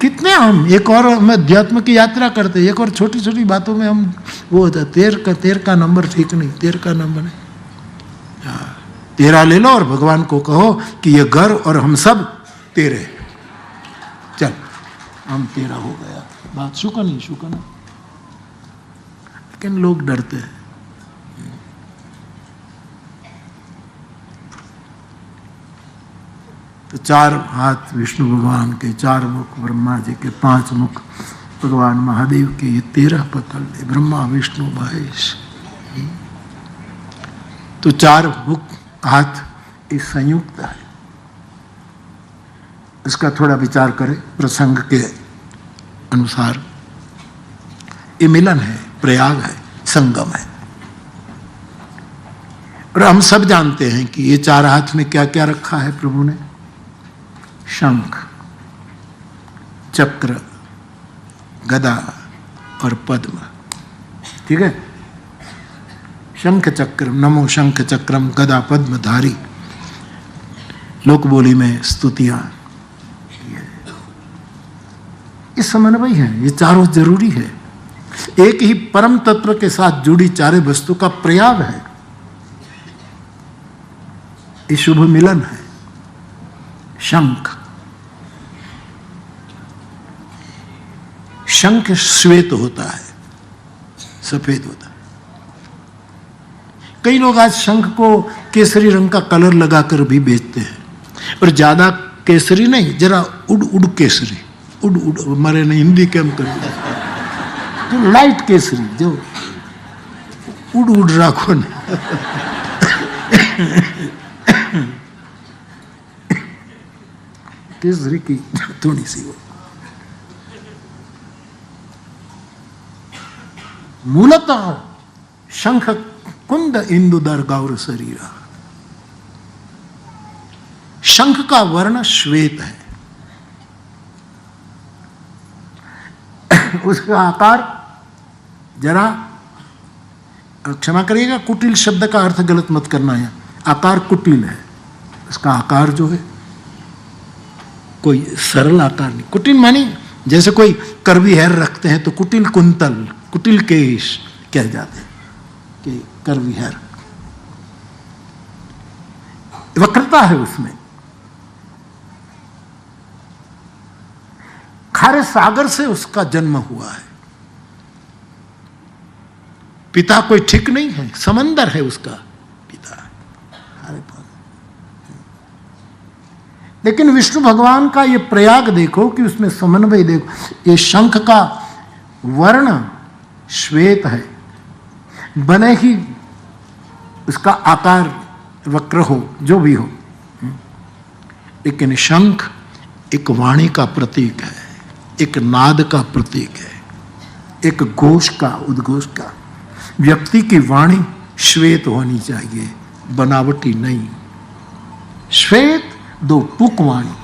कितने हम एक और हम अध्यात्म की यात्रा करते, एक और छोटी छोटी बातों में हम वो होता है 13 का नंबर ठीक नहीं, 13 का नंबर नहीं। 13 ले लो और भगवान को कहो कि ये घर और हम सब 13, चल हम 13 हो गया, बात शुकन ही शुकन। लेकिन लोग डरते हैं। तो 4 हाथ विष्णु भगवान के, 4 मुख ब्रह्मा जी के, 5 मुख भगवान महादेव के, ये 13 पकड़ ले, ब्रह्मा विष्णु महेश। तो 4 मुख हाथ ये संयुक्त है। इसका थोड़ा विचार करें प्रसंग के अनुसार। ये मिलन है, प्रयाग है, संगम है। और हम सब जानते हैं कि ये 4 हाथ में क्या क्या रखा है प्रभु ने। शंख, चक्र, गदा और पद्म। ठीक है, शंख चक्र, नमो शंख चक्रम गदा पद्मधारी, लोक बोली में स्तुतियां। ये समन्वय है, ये चारों जरूरी है। एक ही परम तत्व के साथ जुड़ी 4 वस्तु का प्रयाग है, ये शुभ मिलन है। शंख, शंख श्वेत होता है, सफेद होता है। कई लोग आज शंख को केसरी रंग का कलर लगाकर भी बेचते हैं, और ज्यादा केसरी नहीं, जरा उड़ उड़ केसरी, उड़ उड़, हमारे ने हिंदी के हम करते हैं तो लाइट केसरी, जो उड़ उड़ राखो न। केसरी की थोड़ी सी वो। मूलतः शंख कुंद इंदुदर गौर शरीरा, शंख का वर्ण श्वेत है, उसका आकार जरा, क्षमा करिएगा, कुटिल शब्द का अर्थ गलत मत करना है, आकार कुटिल है, उसका आकार जो है कोई सरल आकार नहीं। कुटिल मानी जैसे कोई कर्वी हेयर रखते हैं तो कुटिल कुंतल, कुटिल केश कह जाते हैं कि कर्वी हेयर, वक्रता है उसमें। खारे सागर से उसका जन्म हुआ है, पिता कोई ठीक नहीं है, समंदर है उसका पिता, खारे पानी। लेकिन विष्णु भगवान का ये प्रयाग देखो कि उसमें समन्वय देखो। ये शंख का वर्ण श्वेत है, बने ही उसका आकार वक्र हो, जो भी हो, लेकिन शंख एक वाणी का प्रतीक है, एक नाद का प्रतीक है, एक घोष का, उद्घोष का। व्यक्ति की वाणी श्वेत होनी चाहिए, बनावटी नहीं। श्वेत दो टूक वाणी।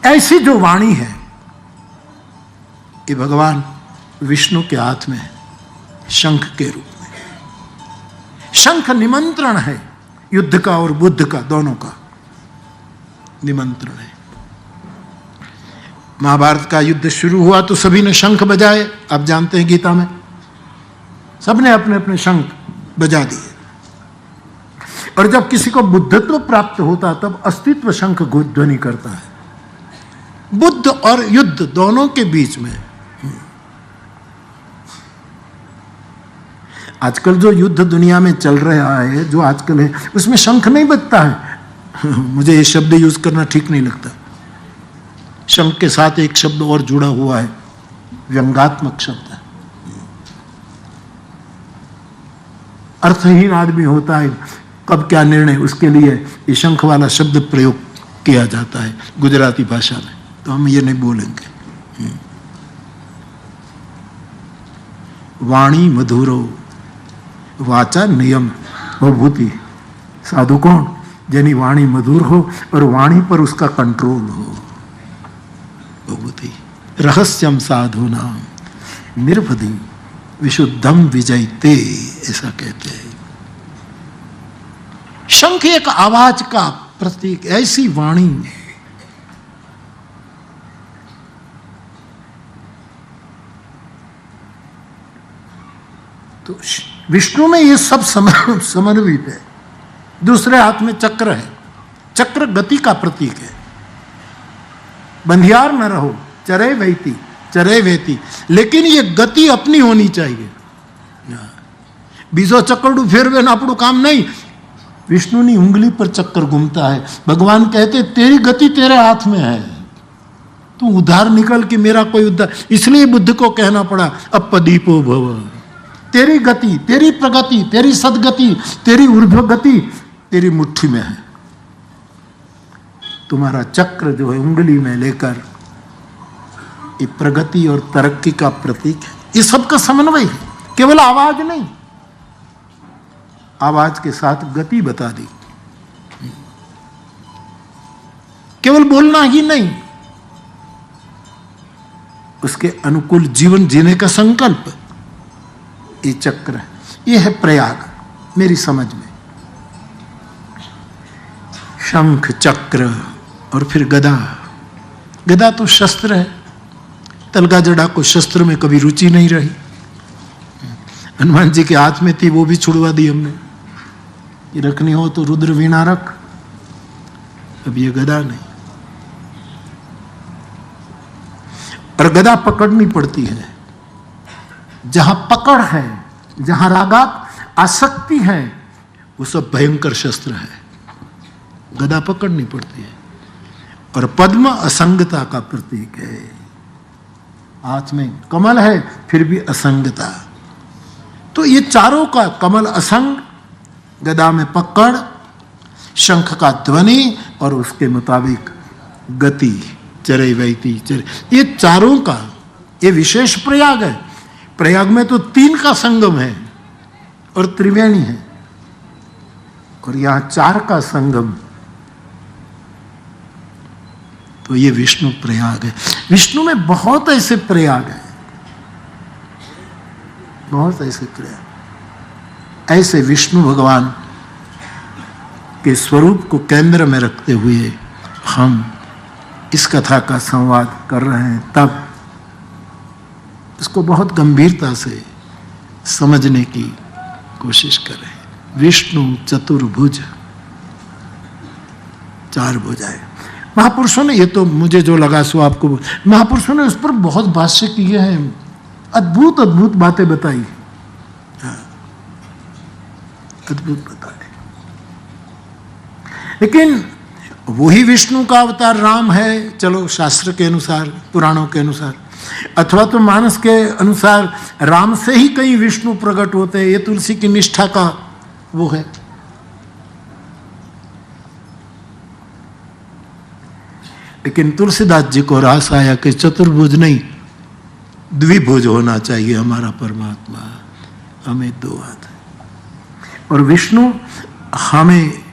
ऐसी जो वाणी है ये भगवान विष्णु के हाथ में है, शंख के रूप में। शंख निमंत्रण है, युद्ध का और बुद्ध का, दोनों का निमंत्रण है। महाभारत का युद्ध शुरू हुआ तो सभी ने शंख बजाए, आप जानते हैं गीता में सबने अपने अपने शंख बजा दिए। और जब किसी को बुद्धत्व प्राप्त होता तब अस्तित्व शंख ध्वनि करता है। बुद्ध और युद्ध दोनों के बीच में आजकल जो युद्ध दुनिया में चल रहा है, जो आजकल है, उसमें शंख नहीं बजता है। मुझे ये शब्द यूज करना ठीक नहीं लगता। शंख के साथ एक शब्द और जुड़ा हुआ है, व्यंगात्मक शब्द है। अर्थहीन आदमी होता है, कब क्या निर्णय, उसके लिए ये शंख वाला शब्द प्रयोग किया जाता है गुजराती भाषा में, तो हम ये नहीं बोलेंगे। वाणी मधुरो वाचा नियम विभूति। साधु कौन? यानी वाणी मधुर हो और वाणी पर उसका कंट्रोल हो, विभूति। रहस्यम साधु नाम निर्भदी विशुद्धम विजयते, ऐसा कहते हैं। शंख एक आवाज का प्रतीक, ऐसी वाणी है। तो विष्णु में ये सब समन्वित है। दूसरे हाथ में चक्र है, चक्र गति का प्रतीक है। बंधियार न रहो, चरे वैती, चरे वेती, लेकिन ये गति अपनी होनी चाहिए। बीजो चक्करडू फेरवे ना आपड़ू काम नहीं। विष्णु ने उंगली पर चक्कर घूमता है। भगवान कहते तेरी गति तेरे हाथ में है, तू उधार निकल कि मेरा कोई उद्धार। इसलिए बुद्ध को कहना पड़ा अपदीपो भव। तेरी गति, तेरी प्रगति, तेरी सदगति, तेरी ऊर्ध्व गति तेरी मुट्ठी में है। तुम्हारा चक्र जो है उंगली में लेकर, ये प्रगति और तरक्की का प्रतीक है। ये सबका समन्वय है, केवल आवाज नहीं, आवाज के साथ गति बता दी। केवल बोलना ही नहीं, उसके अनुकूल जीवन जीने का संकल्प, ये चक्र है। ये है प्रयाग मेरी समझ में। शंख, चक्र और फिर गदा। गदा तो शस्त्र है। तलगा जड़ा को शस्त्र में कभी रुचि नहीं रही। हनुमान जी के हाथ में थी, वो भी छुड़वा दी हमने। ये रखनी हो तो रुद्र वीणा रख, अब ये गदा नहीं। और गदा पकड़नी पड़ती है। जहां पकड़ है, जहां रागात आसक्ति है, वो सब भयंकर शस्त्र है। गदा पकड़नी पड़ती है। और पद्म असंगता का प्रतीक है। हाथ में कमल है फिर भी असंगता। तो ये चारों का, कमल असंग, गदा में पकड़, शंख का ध्वनि और उसके मुताबिक गति, चरे वैती चरे, ये चारों का ये विशेष प्रयाग है। प्रयाग में तो 3 का संगम है और त्रिवेणी है। और यहां 4 का संगम, तो ये विष्णु प्रयाग है। विष्णु में बहुत ऐसे प्रयाग हैं, बहुत ऐसे प्रयाग। ऐसे विष्णु भगवान के स्वरूप को केंद्र में रखते हुए हम इस कथा का संवाद कर रहे हैं, तब इसको बहुत गंभीरता से समझने की कोशिश कर रहे हैं। विष्णु चतुर्भुज, 4 भुजाएं। महापुरुषों ने, ये तो मुझे जो लगा सो आपको, महापुरुषों ने उस पर बहुत भाष्य किए हैं, अद्भुत अद्भुत बातें बताई, अद्भुत बताए। लेकिन वही विष्णु का अवतार राम है, चलो शास्त्र के अनुसार, पुराणों के अनुसार, अथवा तो मानस के अनुसार राम से ही कई विष्णु प्रकट होते हैं। ये तुलसी की निष्ठा का वो है। लेकिन तुलसीदास जी को रास आया कि चतुर्भुज नहीं, द्विभुज होना चाहिए हमारा परमात्मा, हमें 2 हाथ है। और विष्णु हमें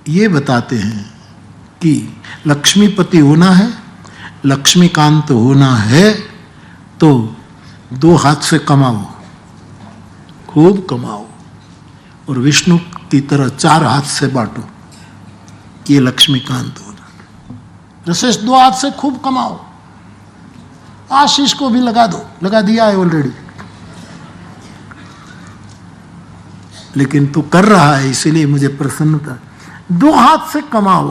ये बताते हैं कि लक्ष्मीपति होना है, लक्ष्मीकांत होना है, तो 2 हाथ से कमाओ, खूब कमाओ, और विष्णु की तरह 4 हाथ से बांटो, ये लक्ष्मीकांत होना। रसेश 2 हाथ से खूब कमाओ, आशीष को भी लगा दो, लगा दिया है ऑलरेडी, लेकिन तू कर रहा है इसलिए मुझे प्रसन्नता। 2 हाथ से कमाओ,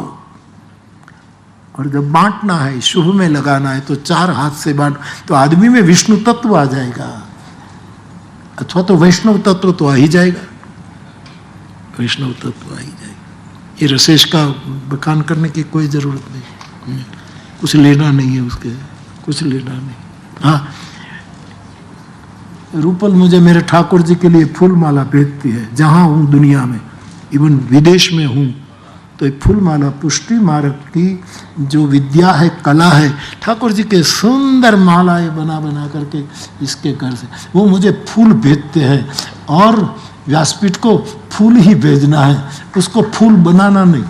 और जब बांटना है, शुभ में लगाना है, तो 4 हाथ से बांट, तो आदमी में विष्णु तत्व आ जाएगा, अथवा तो वैष्णव तत्व तो आ ही जाएगा, वैष्णव तत्व आ ही जाएगा। ये रसेश का बखान करने की कोई जरूरत नहीं, कुछ लेना नहीं है उसके, कुछ लेना नहीं। हाँ, रूपल मुझे मेरे ठाकुर जी के लिए फूल माला भेजती है, जहां हूं दुनिया में, इवन विदेश में हूं, तो एक फूल माला पुष्टि मार्ग की जो विद्या है, कला है, ठाकुर जी के सुंदर मालाएं बना बना करके इसके घर से वो मुझे फूल भेजते हैं, और व्यासपीठ को फूल ही भेजना है, उसको फूल बनाना नहीं।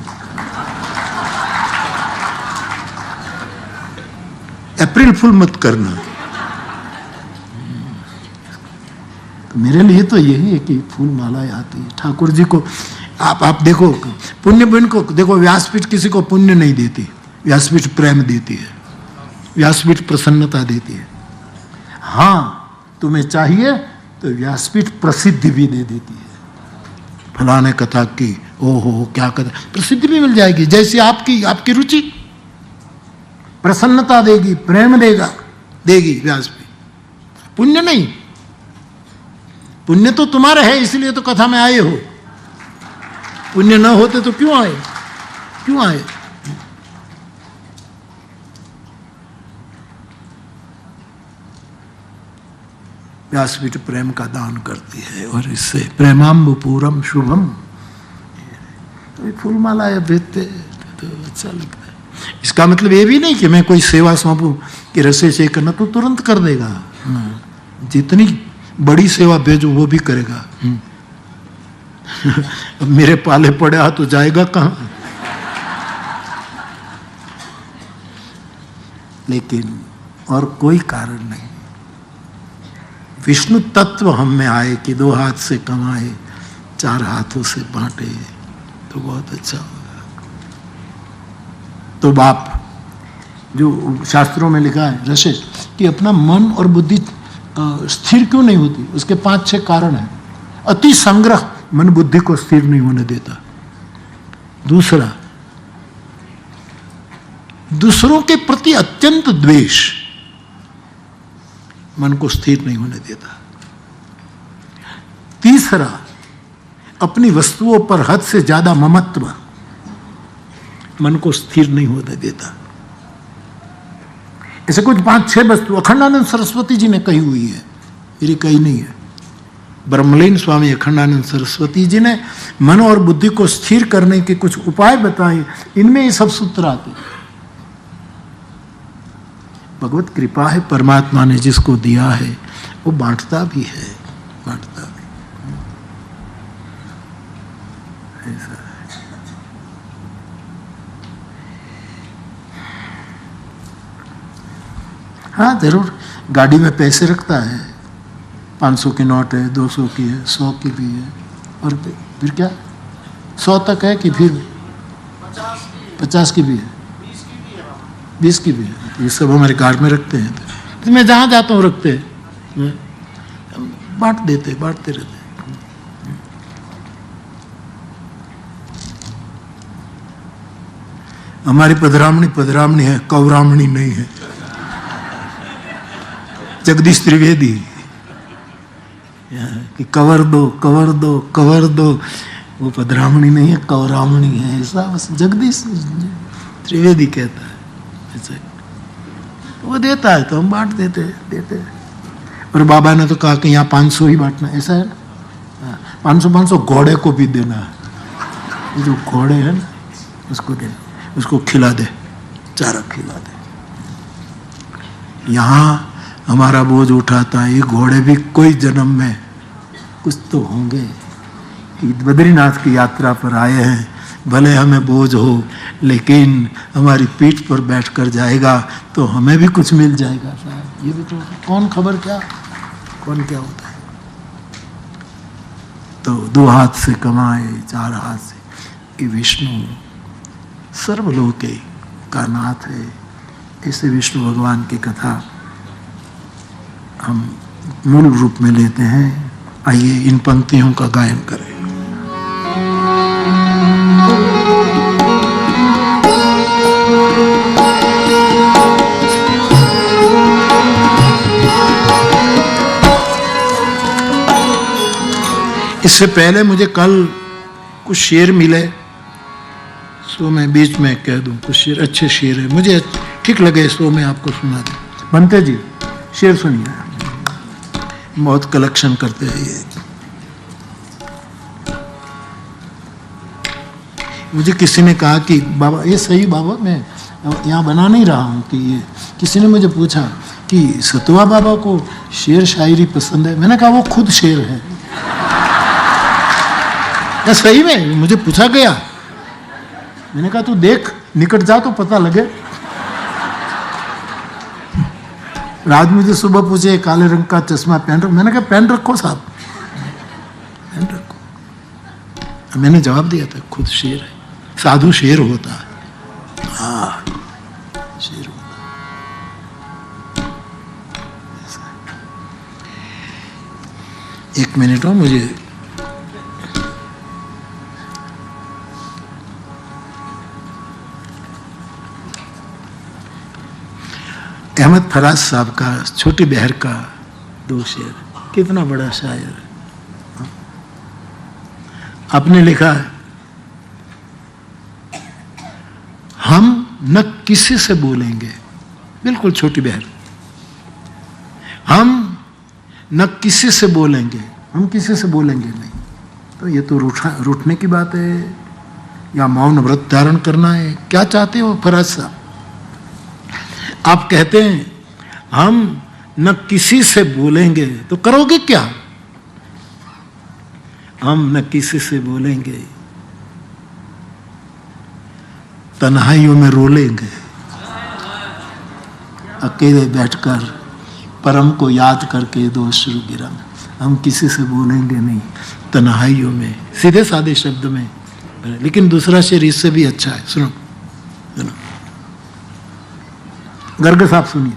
अप्रैल फूल मत करना। तो मेरे लिए तो यही है कि फूल मालाएं आती है ठाकुर जी को। आप देखो, पुण्य बन को देखो, व्यासपीठ किसी को पुण्य नहीं देती, व्यासपीठ प्रेम देती है, व्यासपीठ प्रसन्नता देती है। हाँ, तुम्हें चाहिए तो व्यासपीठ प्रसिद्धि भी दे देती है, फलाने कथा की, ओहो क्या कथा, प्रसिद्धि भी मिल जाएगी, जैसी आपकी रुचि, प्रसन्नता देगी, प्रेम देगी व्यासपीठ। पुण्य नहीं, पुण्य तो तुम्हारा है, इसलिए तो कथा में आए हो। पुण्य न होते तो क्यों आए? व्यासपीठ प्रेम का दान करती है, और इससे प्रेमाम्बुपूरम शुभम, तो फूलमाला भेजते तो अच्छा लगता है। इसका मतलब ये भी नहीं कि मैं कोई सेवा सौंपूं कि रसे से करना, तो तुरंत कर देगा। जितनी बड़ी सेवा भेजूं वो भी करेगा। अब मेरे पाले पड़े तो जाएगा कहां? लेकिन और कोई कारण नहीं, विष्णु तत्व हम में आए कि 2 हाथ से कमाए, 4 हाथों से बांटे, तो बहुत अच्छा होगा। तो बाप, जो शास्त्रों में लिखा है रसेश, कि अपना मन और बुद्धि स्थिर क्यों नहीं होती, उसके 5-6 कारण हैं। अति संग्रह मन बुद्धि को स्थिर नहीं होने देता। दूसरा, दूसरों के प्रति अत्यंत द्वेष मन को स्थिर नहीं होने देता। तीसरा, अपनी वस्तुओं पर हद से ज्यादा ममत्व मन को स्थिर नहीं होने देता। ऐसे कुछ 5-6 वस्तु अखंडानंद सरस्वती जी ने कही हुई है, मेरी कही नहीं है। ब्रह्मलीन स्वामी अखंडानंद सरस्वती जी ने मन और बुद्धि को स्थिर करने के कुछ उपाय बताए, इनमें ये सब सूत्र आते। भगवत कृपा है, परमात्मा ने जिसको दिया है वो बांटता भी है, बांटता भी। ऐसा है। हाँ जरूर, गाड़ी में पैसे रखता है, 500 की नोट है, 200 की है, 100 की भी है, और फिर क्या 100 तक है कि फिर 50 की भी है, 20 की भी है। ये सब हमारे कार में रखते हैं, तो मैं जहाँ जाता हूँ रखते हैं, बांटते रहते हैं। हमारी पधरामणी है, कौरामणी नहीं है। जगदीश त्रिवेदी कि कवर दो, वो पधरामणी नहीं है, कौरामणी है, ऐसा बस जगदीश त्रिवेदी कहता है। ऐसा वो देता है तो हम बांट देते। और बाबा ने तो कहा कि यहाँ 500 ही बांटना, ऐसा है ना, 500 घोड़े को भी देना है, जो घोड़े है ना उसको देना, उसको खिला दे, चारा खिला दे। यहाँ हमारा बोझ उठाता है, ये घोड़े भी कोई जन्म में कुछ तो होंगे कि बद्रीनाथ की यात्रा पर आए हैं, भले हमें बोझ हो लेकिन हमारी पीठ पर बैठकर जाएगा तो हमें भी कुछ मिल जाएगा शायद। ये भी तो कौन खबर कौन क्या होता है। तो 2 हाथ से कमाए 4 हाथ से, ये विष्णु सर्वलोके का नाथ है। ऐसे विष्णु भगवान की कथा हम मूल रूप में लेते हैं। आइए इन पंक्तियों का गायन करें। इससे पहले मुझे कल कुछ शेर मिले, सो मैं बीच में कह दूं, कुछ शेर अच्छे शेर है, मुझे ठीक लगे सो मैं आपको सुना दूं। बनते जी शेर सुनिए, बहुत कलेक्शन करते हैं ये। मुझे किसी ने कहा कि बाबा ये सही, बाबा मैं यहाँ बना नहीं रहा हूँ कि ये, किसी ने मुझे पूछा कि सतुआ बाबा को शेर शायरी पसंद है। मैंने कहा वो खुद शेर है। या सही में मुझे पूछा गया, मैंने कहा तू देख, निकट जा तो पता लगे। राज मुझे सुबह पूछे काले रंग का चश्मा पहन रखो, मैंने कहा पहन रखो साहब, पहन रखो। मैंने जवाब दिया था खुद शेर है, साधु शेर होता है। हाँ शेर होता है। 1 मिनट हो मुझे, अहमद फराज साहब का छोटी बहर का 2 शेर, कितना बड़ा शायर है। आपने लिखा है, हम न किसी से बोलेंगे, बिल्कुल छोटी बहर, हम न किसी से बोलेंगे, हम किसी से बोलेंगे नहीं। तो ये तो रूठने की बात है या मौन व्रत धारण करना है, क्या चाहते हो फराज साहब? आप कहते हैं हम न किसी से बोलेंगे, तो करोगे क्या? हम न किसी से बोलेंगे, तन्हाइयों में रोलेंगे, अकेले बैठकर परम को याद करके 2 अश्रु गिराएंगे। हम किसी से बोलेंगे नहीं, तन्हाइयों में, सीधे साधे शब्द में। लेकिन दूसरा शेर इससे भी अच्छा है, सुनो सुनो, गर्ग साहब सुनिए।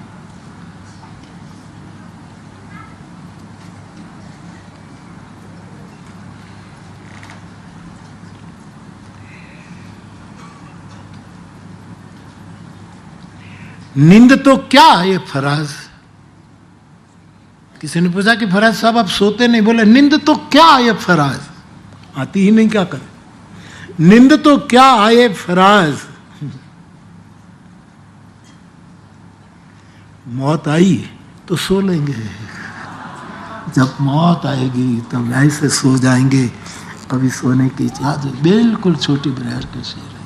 नींद तो क्या ये फराज, किसी ने पूछा कि फराज साहब आप सोते नहीं, बोले नींद तो क्या ये फराज, आती ही नहीं, क्या करे। नींद तो क्या आए फराज, मौत आई तो सो लेंगे, जब मौत आएगी तब ऐसे सो जाएंगे, कभी सोने की इच्छा। बिल्कुल छोटी बहर के शेर है।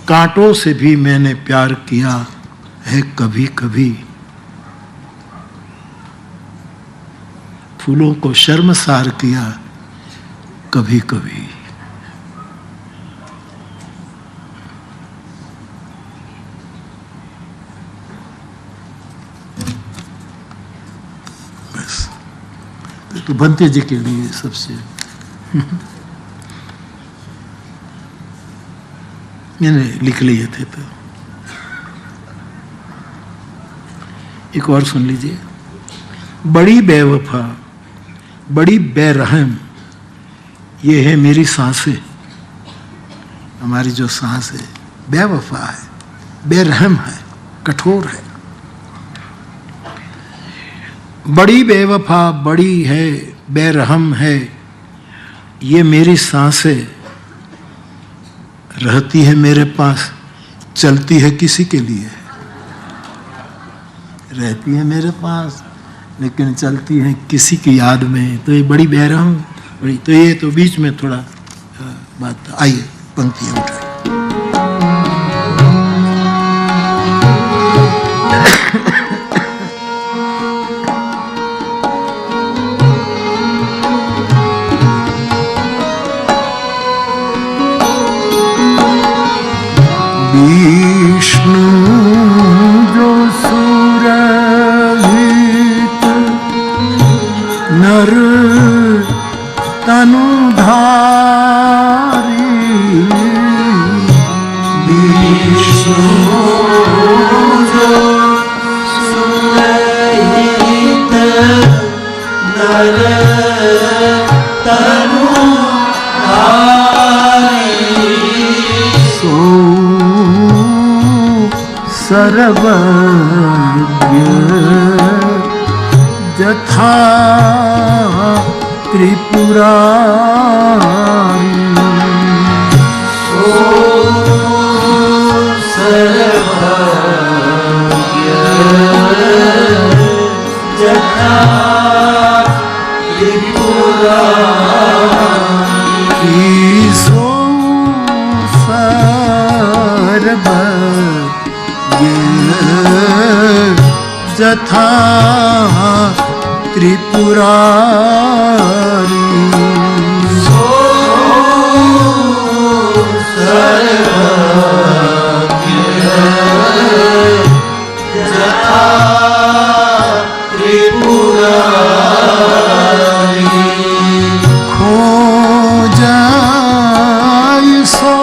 कांटों से भी मैंने प्यार किया है कभी कभी, फूलों को शर्मसार किया कभी कभी। तो भंते जी के लिए सबसे मैंने लिख लिए थे। तो एक और सुन लीजिए। बड़ी बेवफा बड़ी बेरहम ये है मेरी सांसें। हमारी जो सांस है बेवफा है, बेरहम है, कठोर है। बड़ी बेवफा बड़ी है, बेरहम है ये मेरी सांसें। रहती है मेरे पास, चलती है किसी के लिए। रहती है मेरे पास लेकिन चलती है किसी की याद में। तो ये बड़ी बेरहम बड़ी। तो ये तो बीच में थोड़ा बात। आइए पंक्तियां उठाइए। विष्णु जो सुरभित नर तनुधारी। विष्णु जो सुरहित नर तनुधारी। सो सर्वज्ञ जथा त्रिपुरारी। सो सर्वज्ञ जथा त्रिपुरारी। सो सर्वज्ञ जथा त्रिपुरारी। सो सर्वज्ञ जथा त्रिपुरारी। खोजाय सो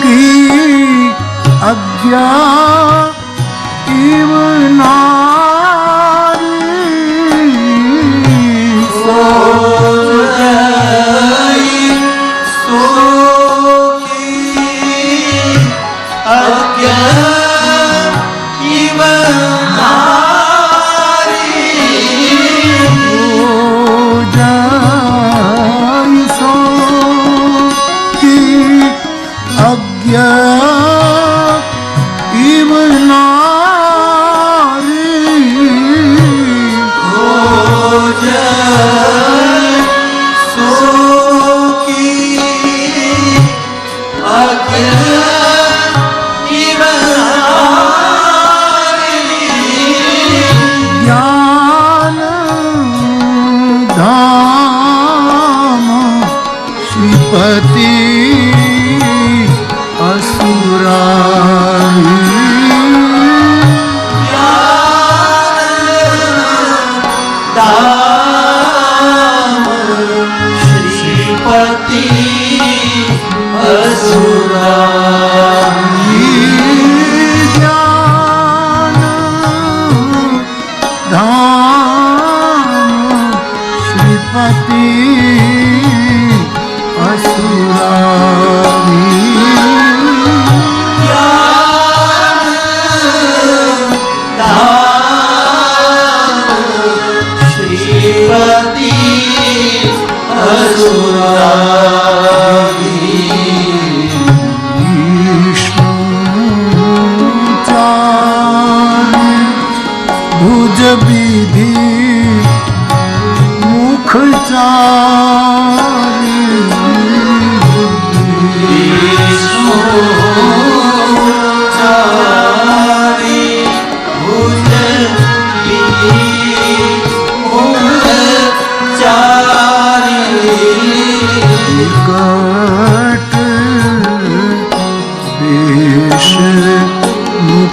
की अज्ञा इव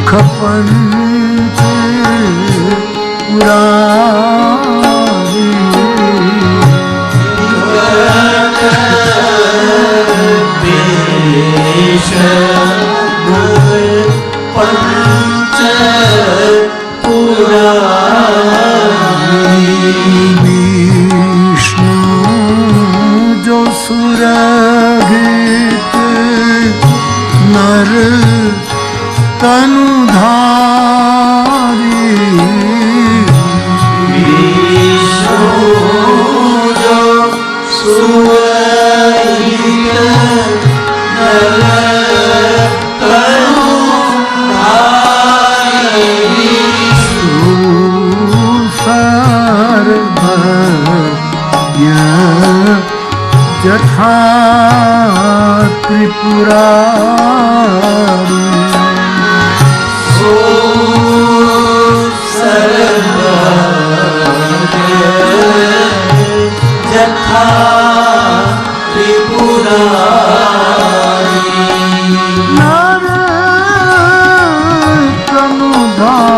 खपन पुरारी। पंच पुरारी विष्णु जो सुरभित नर तनुधारी विष्णु जो सुरभित नर जथा त्रिपुरारी सो सर्वज्ञ जथा त्रिपुरारी नर तनुधारी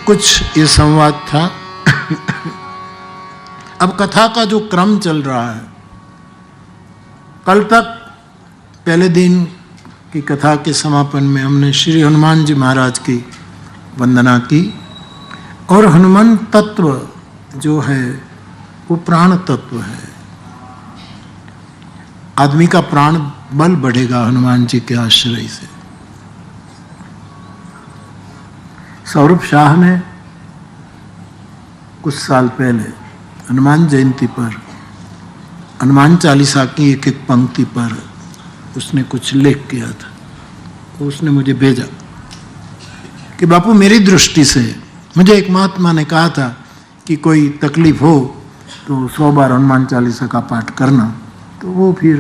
कुछ ये संवाद था। अब कथा का जो क्रम चल रहा है, कल तक पहले दिन की कथा के समापन में हमने श्री हनुमान जी महाराज की वंदना की और हनुमान तत्व जो है वो प्राण तत्व है। आदमी का प्राण बल बढ़ेगा हनुमान जी के आश्रय से। सौरभ शाह ने कुछ साल पहले हनुमान जयंती पर हनुमान चालीसा की एक एक पंक्ति पर उसने कुछ लेख किया था। तो उसने मुझे भेजा कि बापू मेरी दृष्टि से, मुझे एक महात्मा ने कहा था कि कोई तकलीफ हो तो 100 बार हनुमान चालीसा का पाठ करना, तो वो फिर